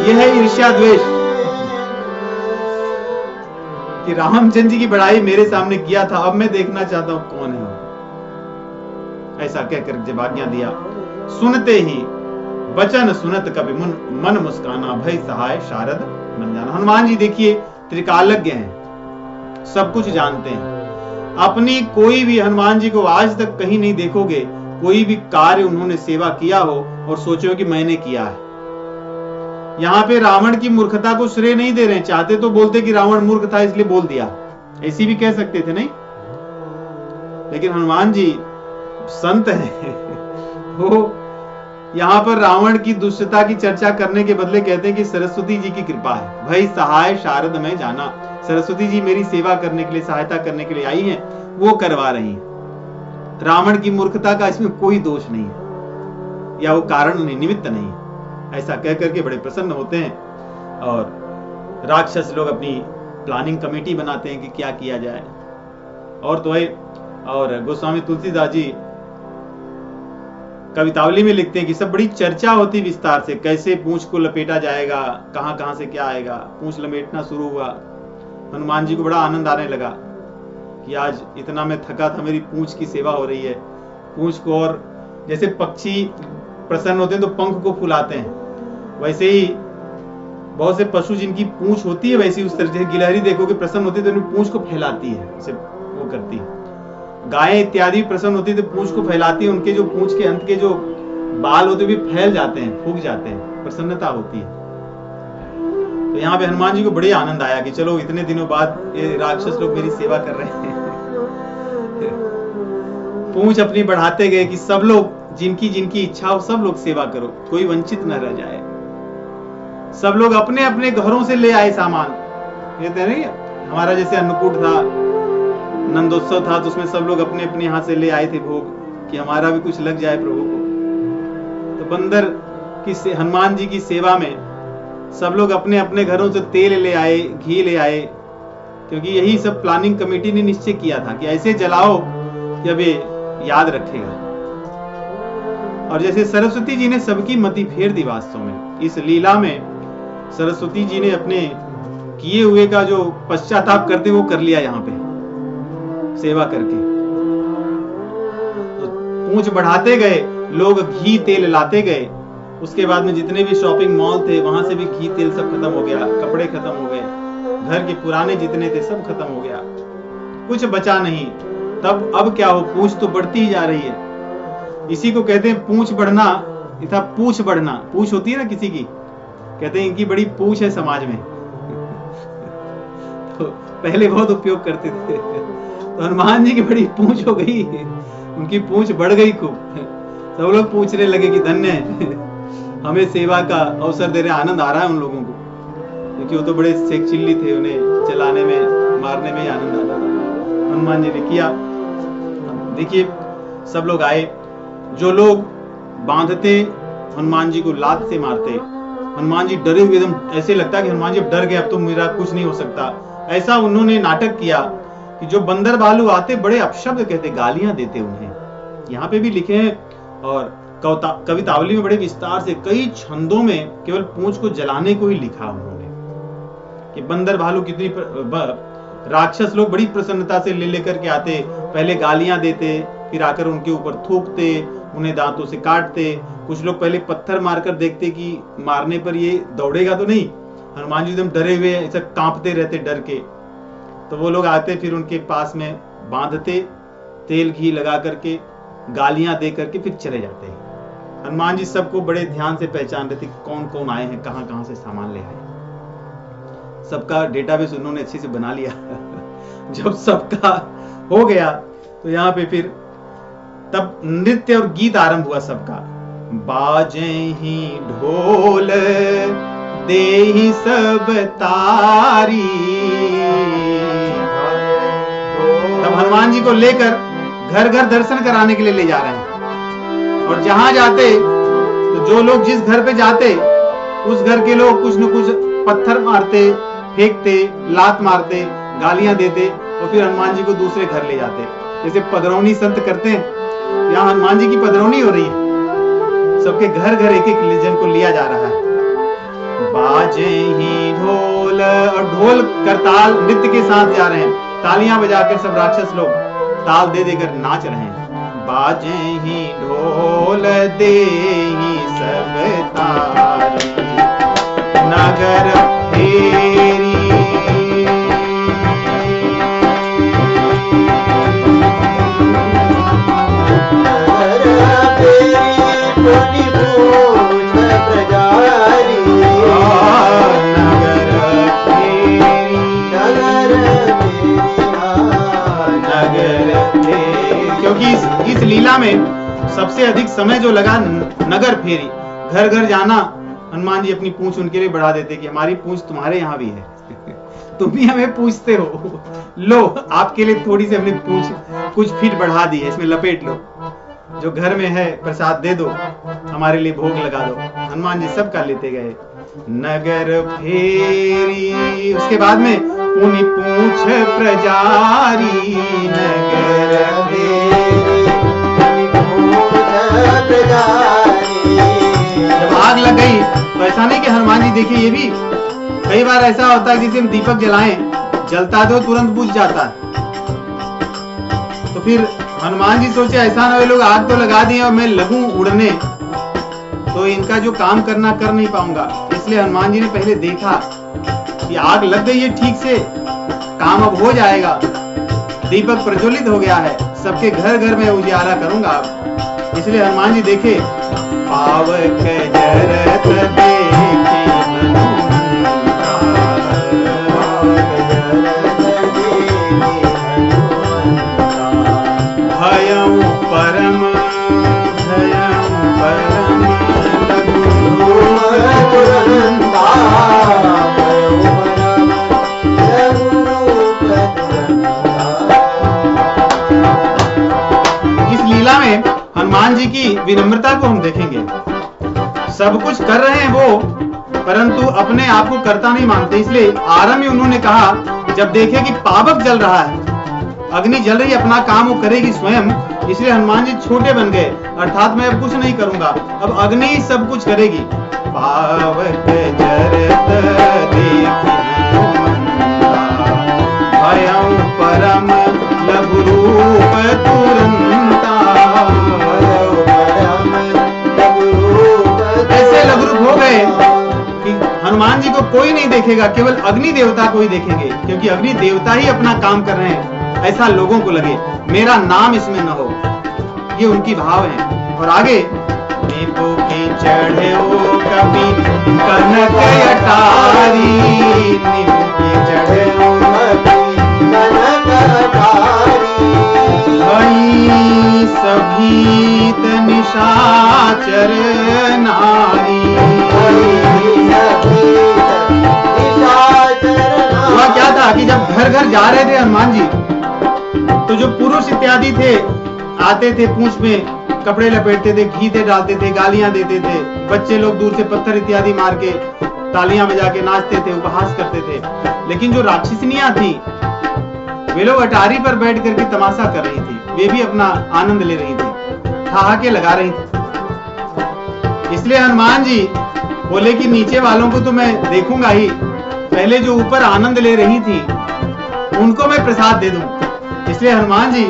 यह है ईर्ष्या द्वेष कि रामचंद्र जी की बड़ाई मेरे सामने किया था, अब मैं देखना चाहता हूं कौन है। ऐसा कहकर जब आज्ञा दिया, सुनते ही वचन सुनत कभी मन मुस्काना, भय सहाय शारद मन जाना। हनुमान जी देखिए त्रिकालज्ञ हैं, सब कुछ जानते हैं। अपनी कोई भी, हनुमान जी को आज तक कहीं नहीं देखोगे कोई भी कार्य उन्होंने सेवा किया हो और सोचो कि मैंने किया है। यहाँ पे रावण की मूर्खता को श्रेय नहीं दे रहे, चाहते तो बोलते कि रावण मूर्ख था इसलिए बोल दिया, ऐसी भी कह सकते थे नहीं। लेकिन हनुमान जी संत है, वो यहाँ पर रावण की दुष्टता की चर्चा करने के बदले कहते हैं कि सरस्वती जी की कृपा है, भाई सहाय शारद में जाना। सरस्वती जी मेरी सेवा करने के लिए, सहायता करने के लिए आई हैं, वो करवा रही हैं। रावण की मूर्खता का इसमें कोई दोष नहीं है, या वो कारण नहीं, निमित्त नहीं है। ऐसा कह करके बड़े प्रसन्न होते हैं और राक्षस लोग अपनी प्लानिंग कमेटी बनाते हैं कि क्या किया जाए। और तो है, और गोस्वामी तुलसीदास जी कवितावली में लिखते हैं कि सब बड़ी चर्चा होती विस्तार से, कैसे पूंछ को लपेटा जाएगा, कहां कहां से क्या आएगा। पूंछ लपेटना शुरू हुआ, हनुमान जी को बड़ा आनंद आने लगा कि आज इतना मैं थका था, मेरी पूंछ की सेवा हो रही है। पूंछ को, और जैसे पक्षी प्रसन्न होते हैं तो पंख को फुलाते हैं, वैसे ही बहुत से पशु जिनकी पूंछ होती है वैसी उस तरह से गिलहरी देखोगे प्रसन्न होती है तो अपनी पूंछ को फैलाती है, उसे वो करती है। गायें इत्यादि प्रसन्न होती है तो पूंछ को फैलाती है, उनके जो पूंछ के अंत के जो बाल होते भी फैल जाते हैं, फूक जाते हैं, प्रसन्नता होती है। तो यहाँ पे हनुमान जी को बड़े आनंद आया कि चलो इतने दिनों बाद ये राक्षस लोग मेरी सेवा कर रहे हैं। पूंछ अपनी बढ़ाते गए कि सब लोग जिनकी जिनकी इच्छा हो सब लोग सेवा करो, कोई वंचित न रह जाए। सब लोग अपने अपने घरों से ले आए सामान। कहते हैं नहीं, हमारा जैसे अन्नकूट था, नंदोत्सव था, तो उसमें सब लोग अपने अपने यहाँ से ले आए थे भोग कि हमारा भी कुछ लग जाए प्रभु को। तो बंदर की हनुमान जी की सेवा में सब लोग अपने अपने घरों से तेल ले आए, घी ले आए, क्योंकि यही सब प्लानिंग कमेटी ने निश्चय किया था कि ऐसे जलाओ कि अब ये याद रखेगा। और जैसे सरस्वती जी ने सबकी मति फेर दी, वास्तव में इस लीला में सरस्वती जी ने अपने किए हुए का जो पश्चाताप करते वो कर लिया यहाँ पे सेवा करके। तो पूंछ बढ़ाते गए लोग, घी तेल लाते गए। उसके बाद में जितने भी शॉपिंग मॉल थे वहां से भी घी तेल सब खत्म हो गया, कपड़े खत्म हो गए, घर के पुराने जितने थे सब खत्म हो गया, कुछ बचा नहीं। तब अब क्या हो, पूंछ तो बढ़ती ही जा रही है। इसी को कहते हैं पूंछ बढ़ना, इतना पूंछ बढ़ना। पूंछ होती है ना किसी की, कहते हैं इनकी बड़ी पूंछ है समाज में। तो पहले बहुत उपयोग करते थे, तो हनुमान जी की बड़ी पूंछ हो गई, उनकी पूंछ बढ़ गई खूब। सब लोग पूछने लगे कि धन्य है, हमें सेवा का अवसर दे रहे, आनंद आ रहा है उन लोगों को, क्योंकि वो तो बड़े सेकचिल्ली थे, उन्हें चलाने में मारने में ही आनंद आता था। हनुमान जी ने किया। देखिए सब लोग आए, जो लोग बांधते हनुमान जी को लात से मारते। हनुमान जी डरे हुए, एकदम ऐसे लगता कि हनुमान जी अब डर गए, अब तो मेरा कुछ नहीं हो सकता। ऐसा उन्होंने नाटक किया कि जो बंदर भालू आते बड़े अपशब्द कहते, गालियां देते उन्हें। यहाँ पे भी लिखे हैं और कवितावली में बड़े विस्तार से कई छंदों में केवल पूंछ को जलाने को ही लिखा उन्होंने कि बंदर भालू कितनी राक्षस लोग बड़ी प्रसन्नता से ले लेकर के आते, पहले गालियां देते, फिर आकर उनके ऊपर थूकते, उन्हें दांतों से काटते। कुछ लोग पहले पत्थर मारकर देखते कि मारने पर ये दौड़ेगा तो नहीं। हनुमान जी एकदम डरे हुए ऐसा कांपते रहते डर के, तो वो लोग आते, फिर उनके पास में बांधते, तेल घी लगा करके, गालियां दे करके फिर चले जाते हैं। हनुमान जी सबको बड़े ध्यान से पहचान रहे थे कौन कौन आए हैं, कहां कहां से सामान ले आए। सबका डेटाबेस उन्होंने अच्छे से बना लिया। जब सबका हो गया तो यहाँ पे फिर तब नृत्य और गीत आरंभ हुआ सबका। बाजे ही ढोल देहि सब तारी। तब हनुमान जी को लेकर घर घर दर्शन कराने के लिए ले जा रहे हैं, और जहां जाते तो जो लोग जिस घर पे जाते उस घर के लोग कुछ न कुछ पत्थर मारते, फेंकते, लात मारते, गालियां देते, और फिर हनुमान जी को दूसरे घर ले जाते। जैसे पधरौनी संत करते हैं, यहाँ हनुमान जी की पधरौनी हो रही है, सबके घर घर एक एक जन को लिया जा रहा है। बाजे ही ढोल, और ढोल करताल नृत्य के साथ जा रहे हैं, तालियां बजाकर सब राक्षस लोग ताल दे देकर नाच रहे हैं। बाजे ही ढोल दे ही सब तारी, नगर फेरी। क्योंकि इस लीला में सबसे अधिक समय जो लगा नगर फेरी, घर घर जाना। हनुमान जी अपनी पूंछ उनके लिए बढ़ा देते कि हमारी पूंछ तुम्हारे यहाँ भी है, तुम भी हमें पूछते हो, लो आपके लिए थोड़ी सी हमने पूंछ कुछ फीट बढ़ा दी है, इसमें लपेट लो, जो घर में है प्रसाद दे दो, हमारे लिए भोग लगा दो। हनुमान जी सबका लेते गए। नगर फेरी, उसके बाद में पुनि पूछ प्रजारी। नगर जब आग लग गई तो ऐसा नहीं कि हनुमान जी देखिए, ये भी कई बार ऐसा होता है जैसे हम दीपक जलाएं, जलता तो तुरंत बुझ जाता है। तो फिर हनुमान जी सोचे ऐसा ना हो लोग आग तो लगा दिए और मैं लगूं उड़ने, तो इनका जो काम करना कर नहीं पाऊंगा। इसलिए हनुमान जी ने पहले देखा कि आग लग गई है ठीक से, काम अब हो जाएगा, दीपक प्रज्वलित हो गया है, सबके घर घर में उजियारा करूंगा अब। इसलिए हनुमान जी देखे, पावक जरत देखी भयं परम हनुमान जी की विनम्रता को हम देखेंगे। सब कुछ कर रहे हैं वो, परंतु अपने आप को कर्ता नहीं मानते। इसलिए आरंभ में उन्होंने कहा, जब देखे कि पावक जल रहा है, अग्नि जल रही, अपना काम वो करेगी स्वयं, इसलिए हनुमान जी छोटे बन गए, अर्थात मैं अब कुछ नहीं करूंगा, अब अग्नि ही सब कुछ करेगी। पावक जरत देखी भयं परम लघु रूप तुरंता। ऐसे लघु रूप हो गए कि हनुमान जी को कोई नहीं देखेगा, केवल अग्नि देवता को ही देखेंगे, क्योंकि अग्नि देवता ही अपना काम कर रहे हैं, ऐसा लोगों को लगे, मेरा नाम इसमें न हो, ये उनकी भाव है। और आगे नींबू की चढ़े ओ कभी कनक अटारी, नींबू की चढ़े ओ कनक अटारी, सभी निशाचर नारी। वह क्या था कि जब घर घर जा रहे थे हनुमान जी, तो जो पुरुष इत्यादि थे आते थे, पूंछ में कपड़े लपेटते थे, घी ते डालते थे, गालियां देते थे, बच्चे लोग दूर से पत्थर इत्यादि मार के तालियां बजा के नाचते थे, उपहास करते थे। लेकिन जो राक्षसनियां थी वे लोग अटारी पर बैठ करके तमाशा कर रही थी, वे भी अपना आनंद ले रही थी, ठहाके लगा रही थी। इसलिए हनुमान जी बोले कि नीचे वालों को तो मैं देखूंगा ही, पहले जो ऊपर आनंद ले रही थी उनको मैं प्रसाद दे दूं। इसलिए हनुमान जी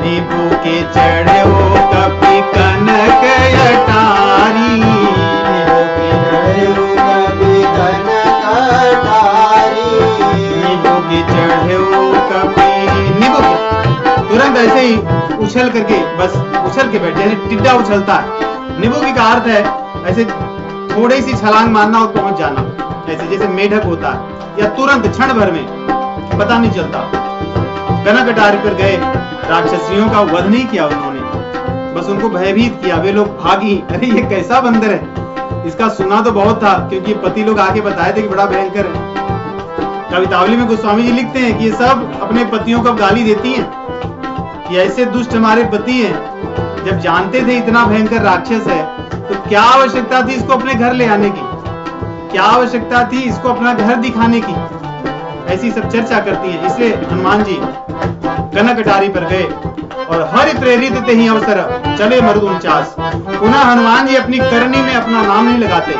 नींबू के चढ़े वो कपि कनक अटारी, नींबू के चढ़े वो कपि कनक अटारी, नींबू के चढ़े वो कपि, नींबू तुरंत ऐसे ही उछल करके, बस उछल के बैठे, जैसे टिड्डा उछलता है। नींबू का अर्थ है ऐसे थोड़ी सी छलांग मारना और पहुंच जाना, ऐसे जैसे मेढक होता है, या तुरंत क्षण भर में, पता नहीं चलता। कनक अटारी पर गए, राक्षसियों का वध नहीं किया उन्होंने, बस उनको भयभीत किया। वे लोग भागी, अरे ये कैसा बंदर है, इसका सुना तो बहुत था, क्योंकि पति लोग आके बताए थे कि बड़ा भयंकर है। कवितावली में गोस्वामी जी लिखते हैं कि ये सब अपने पतियों को गाली देती हैं कि ऐसे दुष्ट हमारे पति हैं, जब जानते थे इतना भयंकर राक्षस है तो क्या आवश्यकता थी इसको अपने घर ले आने की, क्या आवश्यकता थी इसको अपना घर दिखाने की, ऐसी सब चर्चा करती हैं। इसलिए हनुमान जी कनक अटारी पर गए और हरि प्रेरित ते ही अवसर चले मरुद 49। पुनः हनुमान जी अपनी करनी में अपना नाम नहीं लगाते,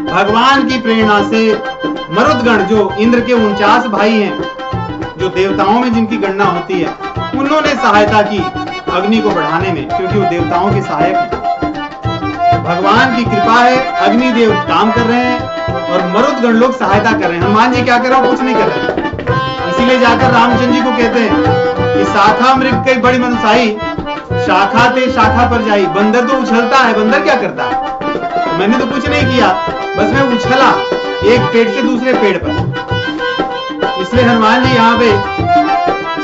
भगवान की प्रेरणा से मरुदगण जो इंद्र के 49 भाई हैं, जो देवताओं में जिनकी गणना होती है, उन्होंने सहायता की अग्नि को बढ़ाने में, क्योंकि वो देवताओं के सहायक हैं। भगवान की कृपा है, अग्निदेव काम कर रहे हैं और मरुदगण लोग सहायता कर रहे हैं। हनुमान जी क्या कर रहे हैं, कुछ नहीं कर रहे। इसीलिए जाकर रामचंद्र जी को कहते हैं कि शाखा मृग कई बड़ी मनुसाई, शाखा ते शाखा पर जाई। बंदर तो उछलता है, बंदर क्या करता है, मैंने तो कुछ नहीं किया, बस मैं उछला एक पेड़ से दूसरे पेड़ पर। इसलिए हनुमान जी यहाँ पे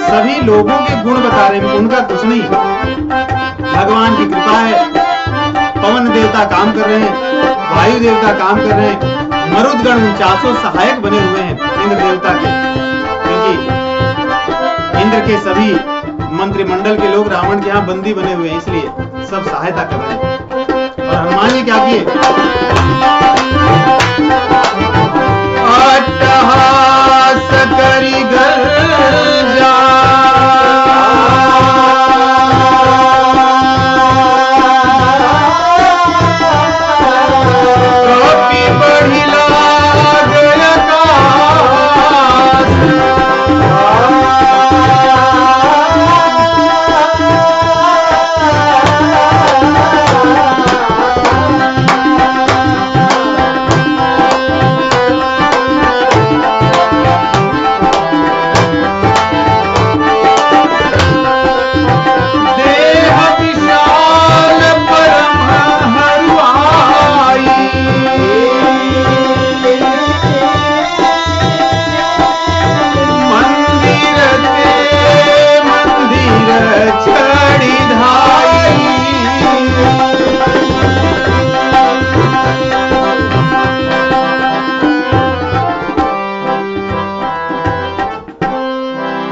सभी लोगों के गुण बता रहे हैं, उनका कुछ नहीं। भगवान की कृपा है, पवन देवता काम कर रहे हैं, वायु देवता काम कर रहे हैं, मरुदगण 49 सहायक बने हुए हैं इंद्र देवता के, क्योंकि इंद्र के सभी मंत्रिमंडल के लोग रावण के यहाँ बंदी बने हुए हैं, इसलिए सब सहायता कर रहे हैं। और हनुमान जी क्या किए, अट्टहास करी गर्जा,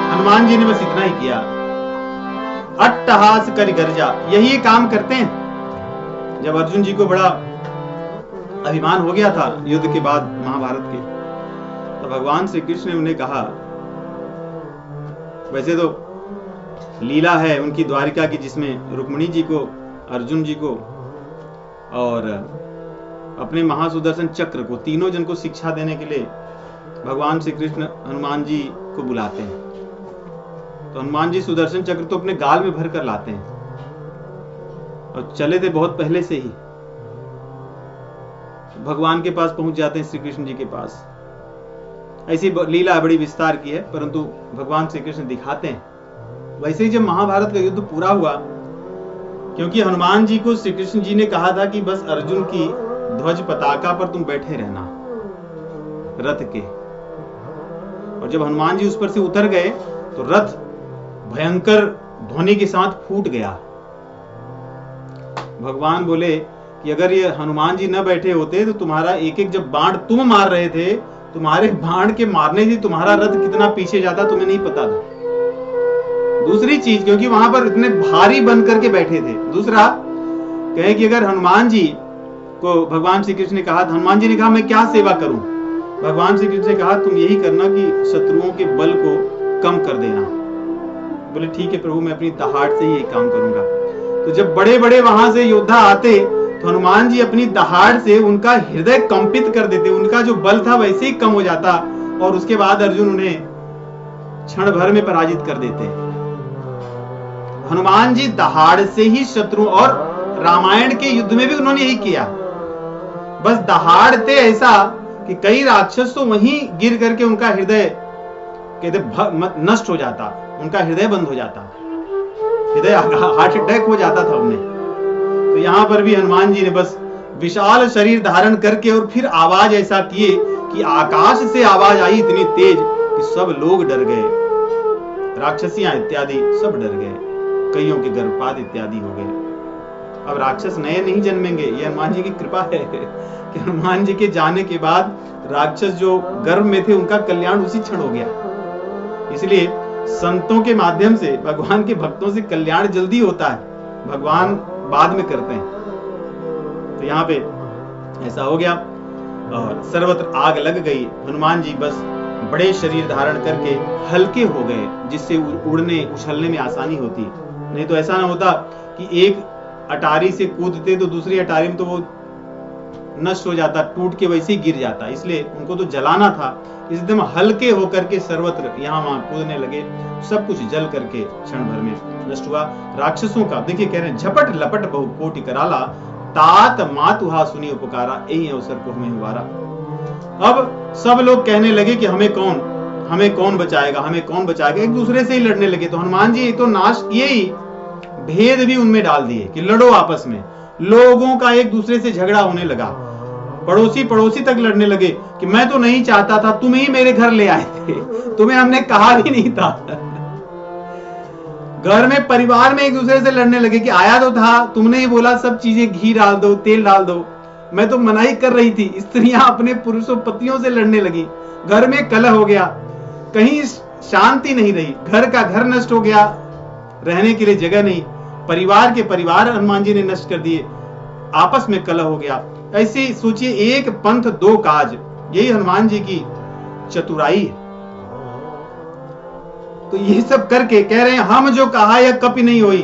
हनुमान जी ने बस इतना ही किया, अट्टहास करी गर्जा, यही काम करते हैं। जब अर्जुन जी को बड़ा अभिमान हो गया था युद्ध के बाद महाभारत के, तो भगवान श्री कृष्ण ने उन्हें कहा, वैसे तो लीला है उनकी द्वारिका की, जिसमें रुक्मिणी जी को, अर्जुन जी को और अपने महासुदर्शन चक्र को, तीनों जन को शिक्षा देने के लिए भगवान श्री कृष्ण हनुमान जी को बुलाते हैं। तो हनुमान जी सुदर्शन चक्र तो अपने गाल में भर कर लाते हैं और चले थे बहुत पहले से ही, भगवान के पास पहुंच जाते हैं, श्री कृष्ण जी के पास। ऐसी लीला बड़ी विस्तार की है, परंतु भगवान श्री कृष्ण दिखाते हैं। वैसे ही जब महाभारत का युद्ध पूरा हुआ, क्योंकि हनुमान जी को श्री कृष्ण जी ने कहा था कि बस अर्जुन की ध्वज पताका पर तुम बैठे रहना रथ के, और जब हनुमान जी उस पर से उतर गए तो रथ भयंकर ध्वनि के साथ फूट गया। भगवान बोले कि अगर ये हनुमान जी न बैठे होते तो तुम्हारा एक एक, जब बाण तुम मार रहे थे, तुम्हारे बाण के मारने से तुम्हारा रथ कितना पीछे जाता तुम्हें नहीं पता था। दूसरी चीज, क्योंकि वहां पर इतने भारी बन करके बैठे थे। दूसरा कहे कि अगर हनुमान जी को भगवान श्री कृष्ण ने कहा, हनुमान जी ने कहा मैं क्या सेवा करूं, भगवान श्री कृष्ण ने कहा तुम यही करना कि शत्रुओं के बल को कम कर देना। बोले ठीक है प्रभु, मैं अपनी दहाड़ से ही काम करूंगा। तो जब बड़े बड़े वहां से योद्धा आते तो हनुमान जी अपनी दहाड़ से उनका हृदय कंपित कर देते, उनका जो बल था वैसे ही कम हो जाता और उसके बाद अर्जुन उन्हें क्षण भर में पराजित कर देते। हनुमान जी दहाड़ से ही शत्रु, और रामायण के युद्ध में भी उन्होंने यही किया, बस दहाड़ते ऐसा कि कई राक्षस तो वहीं गिर करके उनका हृदय कहते नष्ट हो जाता, उनका हृदय बंद हो जाता, हृदय हार्ट अटैक हो जाता था उन्हें। तो यहां पर भी हनुमान जी ने बस विशाल शरीर धारण करके और फिर आवाज ऐसा किए कि आकाश से आवाज आई इतनी तेज कि सब लोग डर गए, राक्षसियां इत्यादि सब डर गए, कईयों के गर्भपात इत्यादि हो गए। अब राक्षस नए नहीं जन्मेंगे, ये हनुमान जी की कृपा है कि हनुमान जी के जाने के बाद राक्षस जो गर्भ में थे उनका कल्याण उसी क्षण हो गया। इसलिए संतों के माध्यम से भगवान के भक्तों से कल्याण जल्दी होता है, भगवान बाद में करते हैं। तो यहाँ पे ऐसा हो गया और सर्वत्र आग लग गई। हनुमान जी बस बड़े शरीर धारण करके हल्के हो गए, जिससे उड़ने उछलने में आसानी होती। नहीं तो ऐसा ना होता कि एक अटारी से कूदते तो दूसरी अटारी में तो वो नष्ट हो जाता, टूट के वैसे ही गिर जाता। इसलिए उनको तो जलाना था, एकदम हल्के होकर के सर्वत्र यहाँ वहां कूदने लगे, सब कुछ जल करके क्षण भर में नष्ट हुआ। राक्षसों का देखिए कह रहे हैं झपट लपट बहु कोटि कराला, तात मातुहा सुनी उपकारा, यही अवसर को हमें हुआरा। अब सब लोग कहने लगे कि हमें कौन बचाएगा, हमें कौन बचाएगा, एक दूसरे से ही लड़ने लगे। तो हनुमान जी तो नाश किए ही, भेद भी उनमें डाल दिए कि लड़ो आपस में। लोगों का एक दूसरे से झगड़ा होने लगा, पड़ोसी तक लड़ने लगे कि मैं तो नहीं चाहता था, तुम ही मेरे घर ले आए थे, तुम्हें हमने कहा भी नहीं था। घर में परिवार में एक दूसरे से लड़ने लगे कि आया तो था, तुमने ही बोला सब चीजें घी डाल दो, तेल डाल दो, मैं तो मनाही कर रही थी। स्त्रियां अपने पुरुषों पतियों से लड़ने लगी, घर में कलह हो गया, कहीं शांति नहीं रही, घर का घर नष्ट हो गया, रहने के लिए जगह नहीं, परिवार के परिवार हनुमान जी ने नष्ट कर दिए, आपस में कलह हो गया। ऐसे सोचिए, एक पंथ दो काज, यही हनुमान जी की चतुराई है। तो ये सब करके कह रहे हैं हम जो कहा यह कभी नहीं हुई,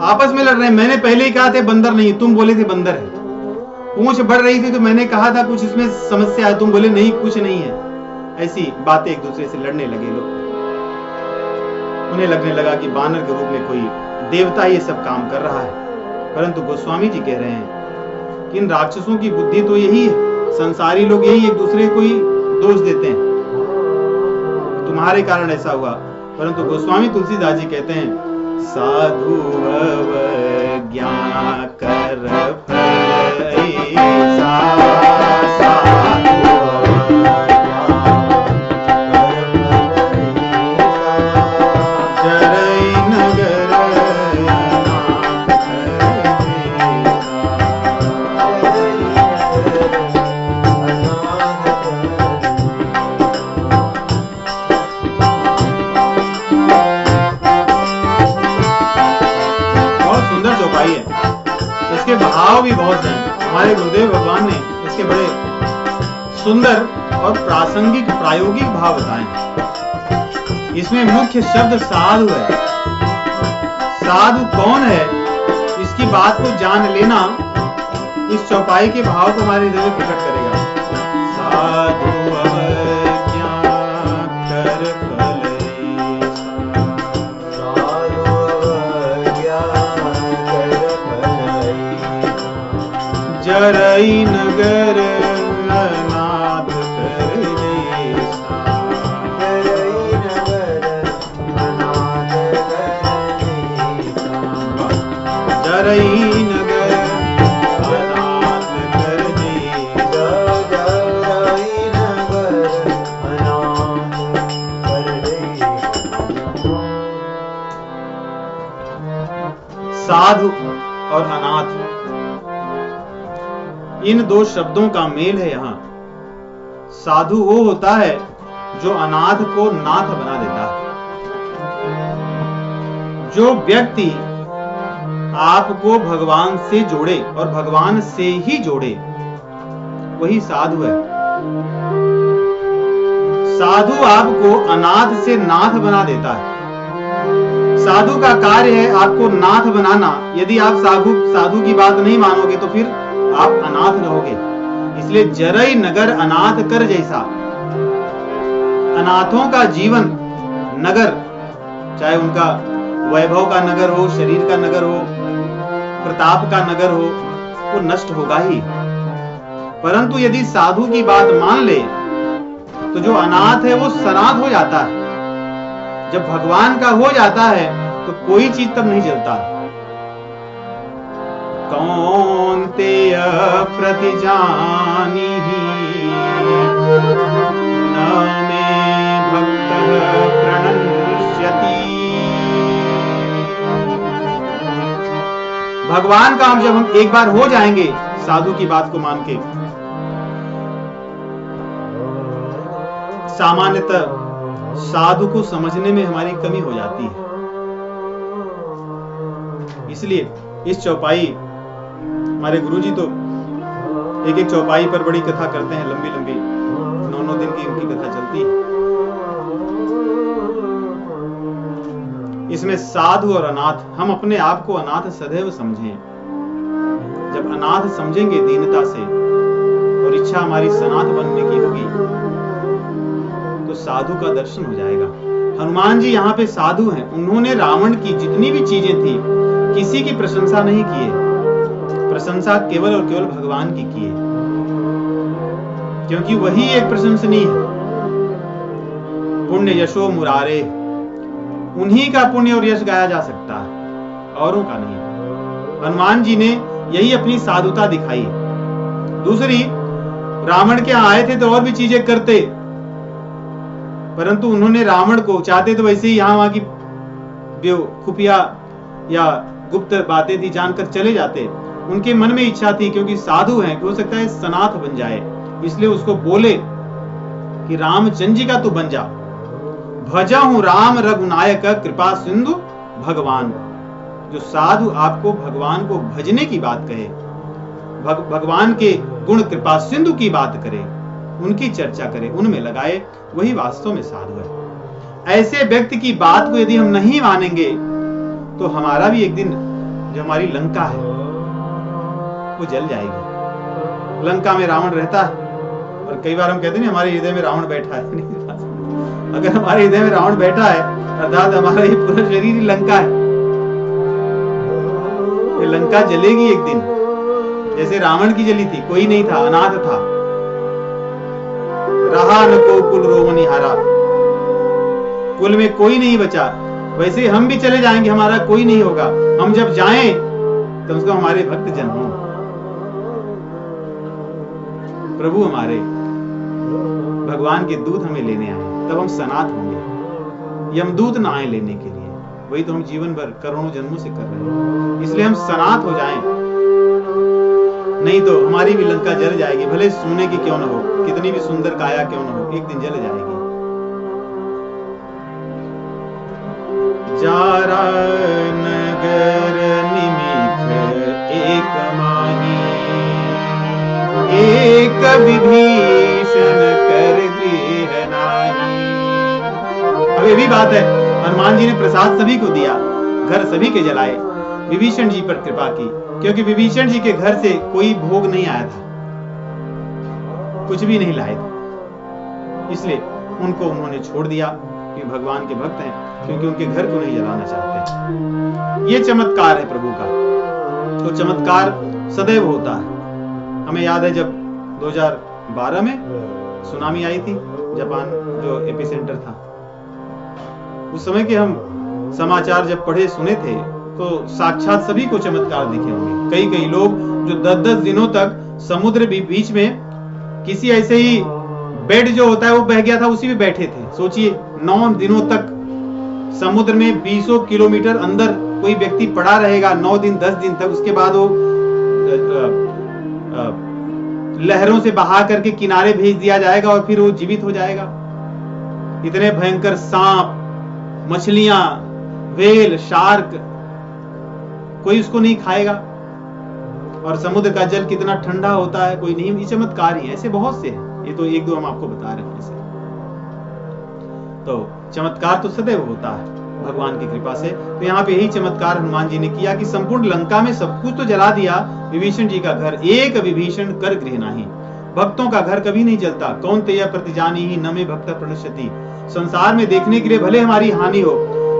आपस में लड़ रहे हैं। मैंने पहले ही कहा था बंदर नहीं, तुम बोले थे बंदर है। पूंछ बढ़ रही थी तो मैंने कहा था कुछ इसमें समस्या है, तुम बोले नहीं कुछ नहीं है। ऐसी बातें एक दूसरे से लड़ने लगे लोग। उन्हें लगने लगा कि बानर के रूप में कोई देवता ये सब काम कर रहा है। परंतु गोस्वामी जी कह रहे हैं कि इन राक्षसों की बुद्धि तो यही है, संसारी लोग यही एक दूसरे को ही दोष देते हैं, तुम्हारे कारण ऐसा हुआ। परंतु गोस्वामी तुलसीदास जी कहते हैं साधु ज्ञान कर फल ऐसा, भी बहुत हैं। हमारे गुरुदेव भगवान ने इसके बड़े सुंदर और प्रासंगिक प्रायोगिक भाव बताए। इसमें मुख्य शब्द साधु है। साधु कौन है, इसकी बात को जान लेना इस चौपाई के भाव को हमारे हृदय में प्रकट करेगा। साधु जरई नगर अनाथ कर देसा, जरई नगर अनाथ कर देसा, जरई नगर अनाथ कर देसा। साधु और अनाथ, इन दो शब्दों का मेल है यहाँ। साधु वो होता है जो अनाथ को नाथ बना देता है। जो व्यक्ति आपको भगवान से जोड़े और भगवान से ही जोड़े, वही साधु है। साधु आपको अनाथ से नाथ बना देता है। साधु का कार्य है आपको नाथ बनाना। यदि आप साधु की बात नहीं मानोगे तो फिर आप अनाथ रहोगे। इसलिए जरई नगर अनाथ कर जैसा। अनाथों का जीवन नगर, चाहे उनका वैभव का नगर हो, शरीर का नगर हो, प्रताप का नगर हो, वो नष्ट होगा ही। परंतु यदि साधु की बात मान ले तो जो अनाथ है वो सनाथ हो जाता है। जब भगवान का हो जाता है तो कोई चीज तब नहीं चलता। कौन्तेय प्रतिजानीहि न मे भक्तः प्रणश्यति। भगवान का जब हम एक बार हो जाएंगे साधु की बात को मान के, सामान्यतः साधु को समझने में हमारी कमी हो जाती है। इसलिए इस चौपाई, हमारे गुरुजी तो एक एक चौपाई पर बड़ी कथा करते हैं, लंबी लंबी 9-9 दिन की उनकी कथा चलती है। इसमें साधु और अनाथ, हम अपने आप को अनाथ सदैव समझें। जब अनाथ समझेंगे दीनता से और इच्छा हमारी सनाथ बनने की होगी तो साधु का दर्शन हो जाएगा। हनुमान जी यहाँ पे साधु हैं। उन्होंने रावण की जितनी भी चीजें थी किसी की प्रशंसा नहीं की है। प्रशंसा केवल और केवल भगवान की है, क्योंकि वही एक प्रशंसनीय है। पुण्य यशो मुरारे, उन्हीं का पुण्य और यश गाया जा सकता है, औरों का नहीं। हनुमान जी ने यही अपनी साधुता दिखाई। दूसरी, रावण के आए थे तो और भी चीजें करते, परंतु उन्होंने रावण को, चाहते तो वैसे ही यहां वहां की जो खुफिया या गुप्त बातें थी जानकर चले जाते। उनके मन में इच्छा थी, क्योंकि साधु हैं, हो सकता है सनाथ बन जाए, इसलिए उसको बोले कि रामचंद्र जी का तू बन जा। भजा हूं राम रघुनायक कृपा सिंधु भगवान। जो साधु आपको भगवान को भजने की बात कहे, भगवान के गुण कृपा सिंधु की बात करे, उनकी चर्चा करे, उनमें लगाए, वही वास्तव में साधु है। ऐसे व्यक्ति की बात को यदि हम नहीं मानेंगे तो हमारा भी एक दिन, जो हमारी लंका है वो जल जाएगी। लंका में रावण रहता है, और कई बार हम कहते हैं हमारे हृदय में रावण बैठा है। अगर हमारे हृदय में रावण बैठा है अर्थात हमारा ये पूरा शरीर ही लंका है। ये लंका जलेगी एक दिन, जैसे रावण की जली थी। कोई नहीं था, अनाथ था, रहा न को कुल रोमनी हारा, कुल में कोई नहीं बचा। वैसे हम भी चले जाएंगे, हमारा कोई नहीं होगा। हम जब जाएं तो उसको हमारे भक्त जन हों, प्रभु हमारे भगवान के दूत हमें लेने आए, तब हम सनाथ होंगे। यमदूत ना आए लेने के लिए, वही तो हम जीवन भर करोड़ों जन्मों से कर रहे हैं। इसलिए हम सनाथ हो जाएं, नहीं तो हमारी भी लंका जल जाएगी। भले सोने की क्यों न हो, कितनी भी सुंदर काया क्यों न हो, एक दिन जल जाएगी। जारा नगर निमिख एक माही, एक विभीषण कर गृह नाही। अब ये भी बात है, हनुमान जी ने प्रसाद सभी को दिया, घर सभी के जलाए, विभीषण जी पर कृपा की, क्योंकि विभीषण जी के घर से कोई भोग नहीं आया था, कुछ भी नहीं लाए थे। इसलिए उनको उन्होंने छोड़ दिया कि भगवान के भक्त हैं, क्योंकि उनके घर को नहीं जलाना चाहते। ये चमत्कार है प्रभु का। तो चमत्कार सदैव होता है। हमें याद है जब 2012 में सुनामी आई थी, जापान जो एपिसेंटर था, उस समय के हम समाचार जब पढ़े सुने थे तो साक्षात सभी को चमत्कार दिखे होंगे। कई लोग जो 10-10 दिनों तक समुद्र बीच में किसी ऐसे ही बेड जो होता है वो बह गया था, उसी में बैठे थे। सोचिए 9 दिनों तक समुद्र में 20 किलोमीटर अंदर कोई व्यक्ति पड़ा रहेगा 9 दिन 10 दिन तक। उसके बाद वो लहरों से बहा करके किनारे भेज दिया जाएगा और फिर वो जीवित हो जाएगा। इतने भयंकर सांप, मछलियां, व्हेल, शार्क, कोई उसको नहीं खाएगा। और समुद्र का जल कितना ठंडा होता है, कोई नहीं। ये चमत्कार ही है, ऐसे बहुत से हैं। ये तो 1-2 हम आपको बता रहे हैं। तो चमत्कार तो सदैव होता है भगवान की कृपा से। तो यहाँ पे यही चमत्कार हनुमान जी ने किया कि संपूर्ण लंका में सब कुछ तो जला दिया, विभीषण जी का घर एक विभीषण कर गृह नाही। भक्तों का घर कभी नहीं जलता। कौन तेया प्रतिजानी ही न में भक्त प्रणश्यति। संसार में देखने के लिए भले हमारी हानि हो,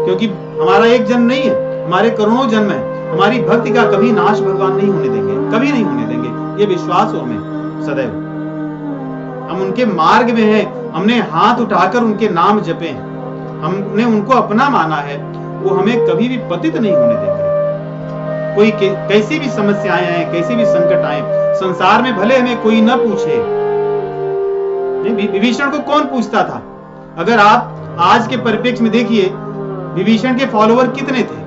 क्योंकि हमारा एक जन्म नहीं है, हमारे करोड़ों जन्म है, हमारी भक्ति का कभी नाश भगवान नहीं होने देंगे, कभी नहीं होने देंगे। ये विश्वास हो हमें सदैव। हम उनके मार्ग में हैं, हमने हाथ उठाकर उनके नाम जपे हैं, हमने उनको अपना माना है, वो हमें कभी भी पतित नहीं होने देंगे। कोई कैसी भी समस्याएं आए, कैसी भी संकट आए संसार में, भले हमें कोई न पूछे। विभीषण को कौन पूछता था? अगर आप आज के परिप्रेक्ष्य में देखिए, विभीषण के फॉलोवर कितने थे?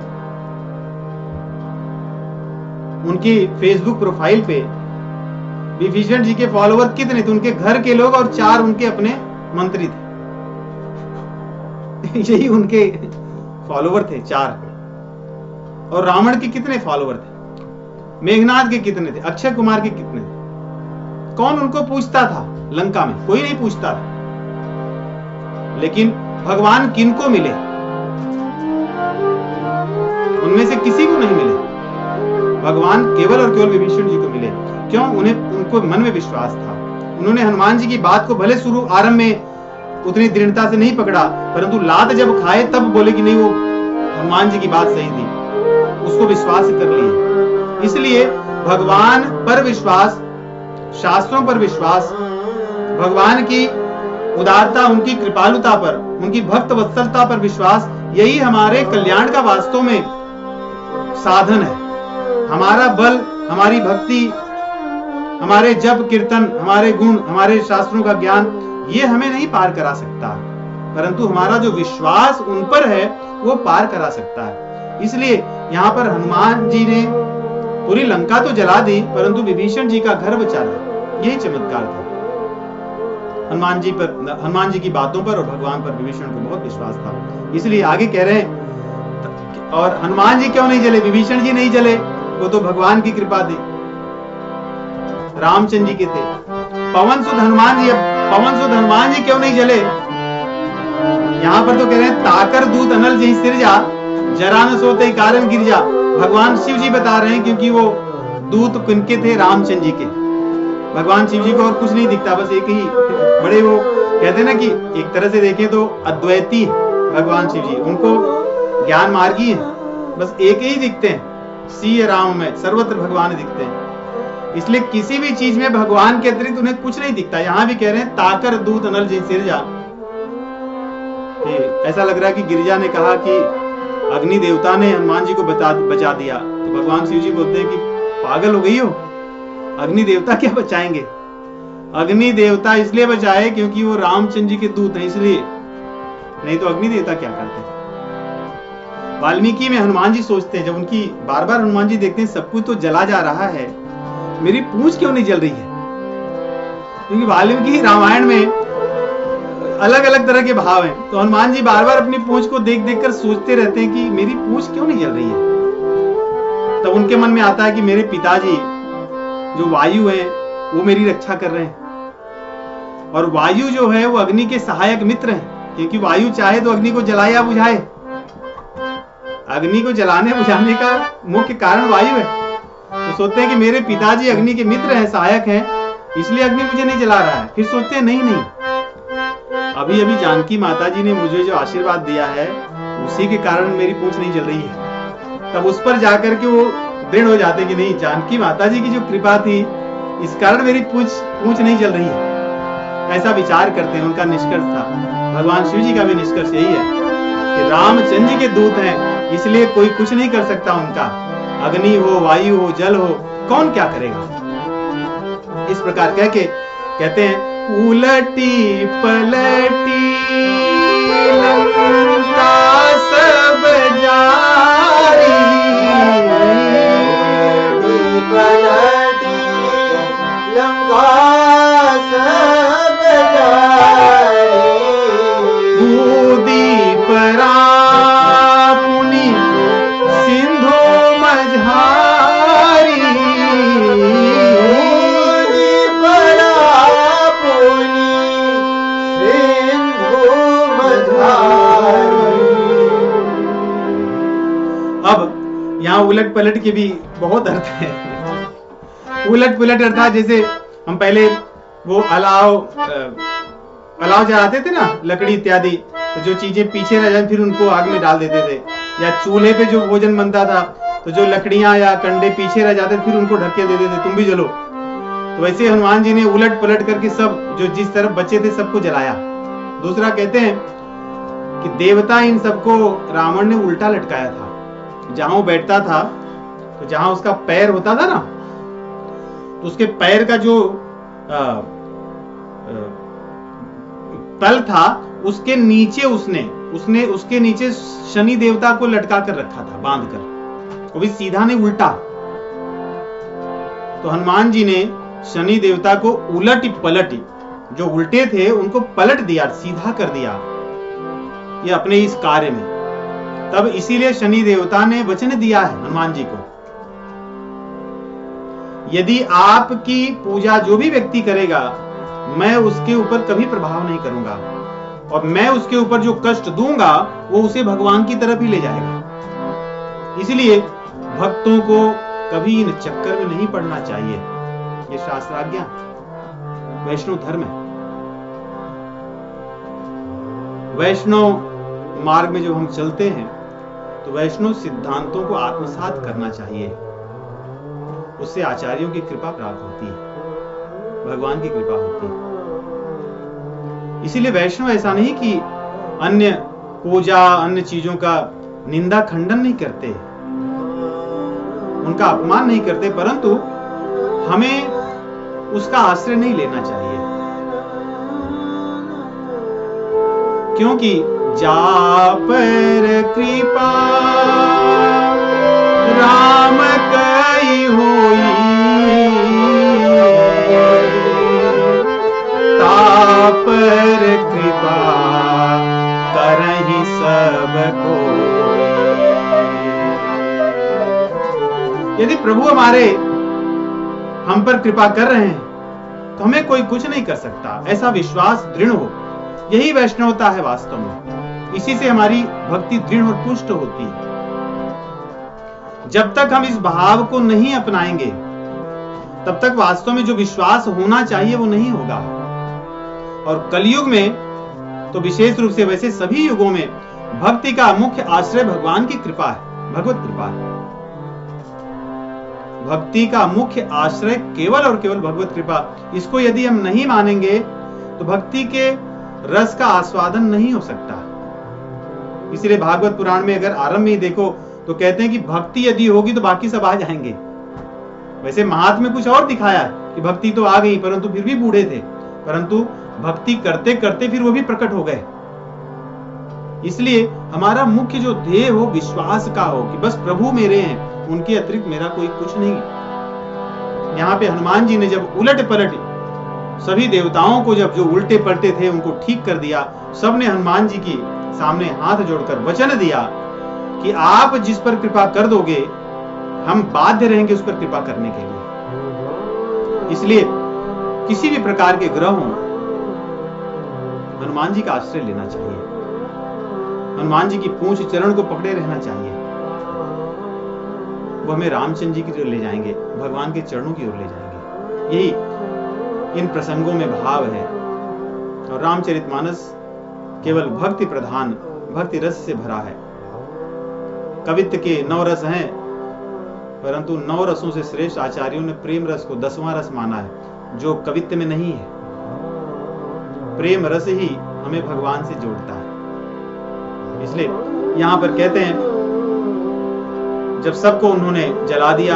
उनकी फेसबुक प्रोफाइल पे विभीषण जी के फॉलोवर कितने थे? उनके घर के लोग और 4 उनके अपने मंत्री थे। यही उनके फॉलोवर थे 4। और रावण के कितने फॉलोवर थे? मेघनाथ के कितने थे? अक्षय कुमार के कितने थे? कौन उनको पूछता था? लंका में कोई नहीं पूछता था। लेकिन भगवान किनको मिले? उनमें से किसी को नहीं मिले। भगवान केवल और केवल विभीषण जी को मिले। क्यों? उनको मन में विश्वास था। उन्होंने हनुमान जी की बात को भले शुरू आरंभ में उतनी दृढ़ता से नहीं पकड़ा, परंतु लात जब खाए तब बोले कि नहीं, वो हनुमान जी की बात सही थी, उसको विश्वास कर लिया। इसलिए भगवान पर विश्वास, शास्त्रों पर विश्वास, भगवान की उदारता, उनकी कृपालुता पर, उनकी भक्त वत्सलता पर विश्वास, यही हमारे कल्याण का वास्तव में साधन है। हमारा बल, हमारी भक्ति, हमारे जप कीर्तन, हमारे गुण, हमारे शास्त्रों का ज्ञान, ये हमें नहीं पार करा सकता, परंतु हमारा जो विश्वास उन पर है वो पार करा सकता है। इसलिए यहाँ पर हनुमान जी ने पूरी लंका तो जला दी, परंतु विभीषण जी का घर बचा लिया। यही चमत्कार था। हनुमान जी की बातों पर और भगवान पर विभीषण को बहुत विश्वास था। इसलिए आगे कह रहे हैं, और हनुमान जी क्यों नहीं जले? विभीषण जी नहीं जले, वो तो भगवान की कृपा थी, रामचंद्र जी के थे। पवन सुत हनुमान जी क्यों नहीं जले? यहाँ पर तो कह रहे हैं, ताकर दूत अनल जही सिरजा, जरा न सोते कारण गिर जा। भगवान शिव जी बता रहे हैं, क्योंकि वो दूत किनके थे? रामचंद्र जी के। भगवान शिव जी को और कुछ नहीं दिखता, बस एक ही बड़े, वो कहते हैं ना कि एक तरह से देखें तो अद्वैती है भगवान शिव जी, उनको ज्ञान मार्गी है, बस एक ही दिखते हैं, सी राम में सर्वत्र भगवान दिखते हैं। इसलिए किसी भी चीज में भगवान के अतिरिक्त उन्हें कुछ नहीं दिखता। यहां भी कह रहे हैं, ताकर दूत अनल जी सिरजा। ऐसा लग रहा है कि गिरिजा ने कहा कि अग्नि देवता ने हनुमान जी को बचा दिया, तो भगवान शिव जी बोलते हैं कि पागल हो गई हो, अग्नि देवता क्या बचाएंगे? अग्नि देवता इसलिए बचाए क्योंकि वो रामचंद्र जी के दूत हैं, इसलिए, नहीं तो अग्नि देवता क्या करते? वाल्मीकि में हनुमान जी सोचते हैं, जब उनकी बार बार हनुमान जी देखते हैं सब कुछ तो जला जा रहा है, मेरी पूंछ क्यों नहीं जल रही है? क्योंकि वाल्मीकि रामायण में अलग अलग तरह के भाव हैं, तो हनुमान जी बार बार अपनी पूंछ को देख देख कर सोचते रहते हैं कि मेरी पूंछ क्यों नहीं जल रही है। तब उनके मन में आता है कि मेरे पिताजी जो वायु है वो मेरी रक्षा कर रहे हैं, और वायु जो है वो अग्नि के सहायक मित्र हैं, क्योंकि वायु चाहे तो अग्नि को जलाए या बुझाए। अग्नि को जलाने बुझाने का मुख्य कारण वायु है। तो सोचते हैं कि मेरे पिताजी अग्नि के मित्र हैं, सहायक हैं, इसलिए अग्नि मुझे नहीं जला रहा है। फिर सोचते हैं नहीं, अभी अभी जानकी माता जी ने मुझे जो आशीर्वाद दिया है उसी के कारण मेरी पूंछ नहीं जल रही है। तब उस पर जाकर के वो दृढ़ हो जाते कि नहीं, जानकी माता जी की जो कृपा थी इस कारण मेरी पूंछ नहीं जल रही है। ऐसा विचार करते हैं, उनका निष्कर्ष था। भगवान शिव जी का भी निष्कर्ष यही है कि रामचंद्र जी के दूत हैं, इसलिए कोई कुछ नहीं कर सकता उनका। अग्नि हो, वायु हो, जल हो, कौन क्या करेगा? इस प्रकार कह के कहते हैं, उलटी पलटी लंका सब जारी, पलटी लंका सब जारी, बूदी परा पुनि सिंधु मझारी, बूदी परा पुनि सिंधु उलट पलट के भी बहुत अर्थ है। उलट पुलट अर्थात जैसे हम पहले वो अलाव जलाते थे ना, लकड़ी इत्यादि, तो जो चीजें पीछे रह जाए फिर उनको आग में डाल देते थे, या चूल्हे पे जो भोजन बनता था तो जो लकड़ियां या कंडे पीछे रह जाते फिर उनको ढक के दे देते, तुम भी जलो। तो वैसे हनुमान जी ने उलट पलट करके सब जो जिस तरफ बचे थे सबको जलाया। दूसरा कहते हैं कि देवता इन सबको रावण ने उल्टा लटकाया था। जहां वो बैठता था तो जहां उसका पैर होता था ना, तो उसके पैर का जो तल था उसके नीचे उसने उसके नीचे शनि देवता को लटका कर रखा था, बांध कर, वो भी सीधा नहीं उल्टा। तो हनुमान जी ने शनि देवता को उलट पलट, जो उल्टे थे उनको पलट दिया, सीधा कर दिया ये अपने इस कार्य में। तब इसीलिए शनि देवता ने वचन दिया है हनुमान जी को, यदि आपकी पूजा जो भी व्यक्ति करेगा मैं उसके ऊपर कभी प्रभाव नहीं करूंगा, और मैं उसके ऊपर जो कष्ट दूंगा वो उसे भगवान की तरफ ही ले जाएगा। इसलिए भक्तों को कभी इन चक्कर में नहीं पड़ना चाहिए। ये शास्त्राज्ञा वैष्णव धर्म है। वैष्णव मार्ग में जब हम चलते हैं तो वैष्णव सिद्धांतों को आत्मसात करना चाहिए, उससे आचार्यों की कृपा प्राप्त होती है, भगवान की कृपा होती है। इसीलिए वैष्णव ऐसा नहीं कि अन्य पूजा अन्य चीजों का निंदा खंडन नहीं करते, उनका अपमान नहीं करते, परंतु हमें उसका आश्रय नहीं लेना चाहिए, क्योंकि जा पर कृपा राम कई होई, ता पर कृपा करहि सब कोई। यदि प्रभु हमारे हम पर कृपा कर रहे हैं तो हमें कोई कुछ नहीं कर सकता, ऐसा विश्वास दृढ़ हो। यही वैष्णवता है वास्तव में, इसी से हमारी भक्ति दृढ़ और पुष्ट होती है। जब तक हम इस भाव को नहीं अपनाएंगे तब तक वास्तव में जो विश्वास होना चाहिए वो नहीं होगा। और कलयुग में तो विशेष रूप से, वैसे सभी युगों में भक्ति का मुख्य आश्रय भगवान की कृपा है, भगवत कृपा है। भक्ति का मुख्य आश्रय केवल और केवल भगवत कृपा। इसको यदि हम नहीं मानेंगे तो भक्ति के रस का आस्वादन नहीं हो सकता। इसलिए भागवत पुराण में अगर आरंभ में ही देखो तो कहते हैं कि भक्ति यदि होगी तो बाकी सब आ जाएंगे। वैसे महात्म में कुछ और दिखाया है कि भक्ति तो आ गई परंतु फिर भी बूढ़े थे, परंतु भक्ति करते करते फिर वो भी प्रकट हो गए। इसलिए हमारा मुख्य जो ध्येय हो विश्वास का हो कि बस प्रभु मेरे हैं, उनके अतिरिक्त मेरा कोई कुछ नहीं। यहाँ पे हनुमान जी ने जब उलट पलट सभी देवताओं को जब जो उल्टे पलटे थे उनको ठीक कर दिया, सबने हनुमान जी की सामने हाथ जोड़कर वचन दिया कि आप जिस पर कृपा कर दोगे हम बाध्य रहेंगे उस पर कृपा करने के लिए। इसलिए किसी भी प्रकार के ग्रह हों, हनुमान जी का आश्रय लेना चाहिए, हनुमान जी की पूंछ चरण को पकड़े रहना चाहिए। वो हमें रामचंद्र जी की ओर ले जाएंगे, भगवान के चरणों की ओर ले जाएंगे। यही इन प्रसंगों में भाव है। और रामचरितमानस केवल भक्ति प्रधान, भक्ति रस से भरा है। कवित्व के 9 रस हैं, परंतु 9 रसों से श्रेष्ठ आचार्यों ने प्रेम रस को 10वां रस माना है, जो कवित्व में नहीं है। प्रेम रस ही हमें भगवान से जोड़ता है। इसलिए यहां पर कहते हैं जब सबको उन्होंने जला दिया,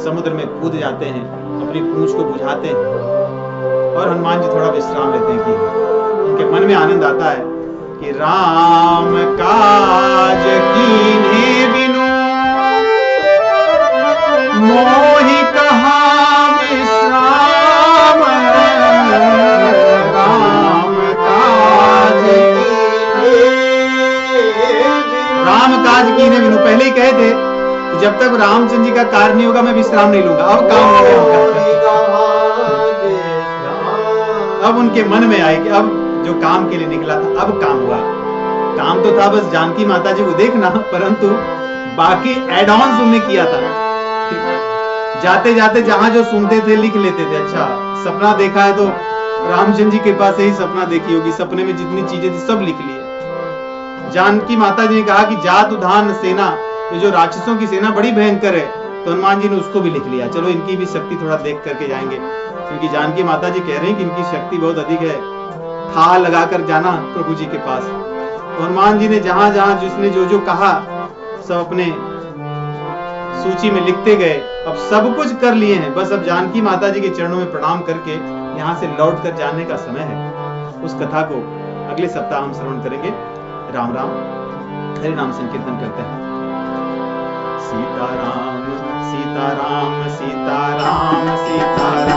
समुद्र में कूद जाते हैं, अपनी पूंछ को बुझाते हैं और हनुमान जी थोड़ा विश्राम लेते हैं कि उनके मन में आनंद आता है कि राम काज कीन्हे बिनु मोहि कहा विश्राम, राम काज कीन्हे बिनु। पहले ही कहे थे कि जब तक रामचंद्र जी का कार्य नहीं होगा मैं विश्राम नहीं लूंगा। अब काम हो गया, अब उनके मन में आए कि अब जो काम के लिए निकला था अब काम हुआ। काम तो था बस जानकी माता जी को देखना, परंतु बाकी एड ऑन उन्होंने किया था। जाते जाते जहां जो सुनते थे लिख लेते थे। अच्छा सपना देखा है तो रामचंद्र जी के पास यही सपना देखी होगी, सपने में जितनी चीजें थी सब लिख लिए। जानकी माता जी ने कहा कि जात उधान सेना, ये जो राक्षसों की सेना बड़ी भयंकर है, तो हनुमान जी ने उसको भी लिख लिया। चलो इनकी भी शक्ति थोड़ा देख करके जाएंगे, क्योंकि जानकी माता जी कह रहे हैं कि इनकी शक्ति बहुत अधिक है, था लगाकर जाना प्रभु जी के पास। तो हनुमान जी ने जहां जहां जिसने जो जो कहा सब अपने सूची में लिखते गए। अब सब कुछ कर लिए हैं, बस अब जानकी माता जी के चरणों में प्रणाम करके यहाँ से लौट कर जाने का समय है। उस कथा को अगले सप्ताह हम श्रवण करेंगे। राम राम, हरि नाम संकीर्तन करते हैं। सीताराम सीताराम सीताराम सीताराम।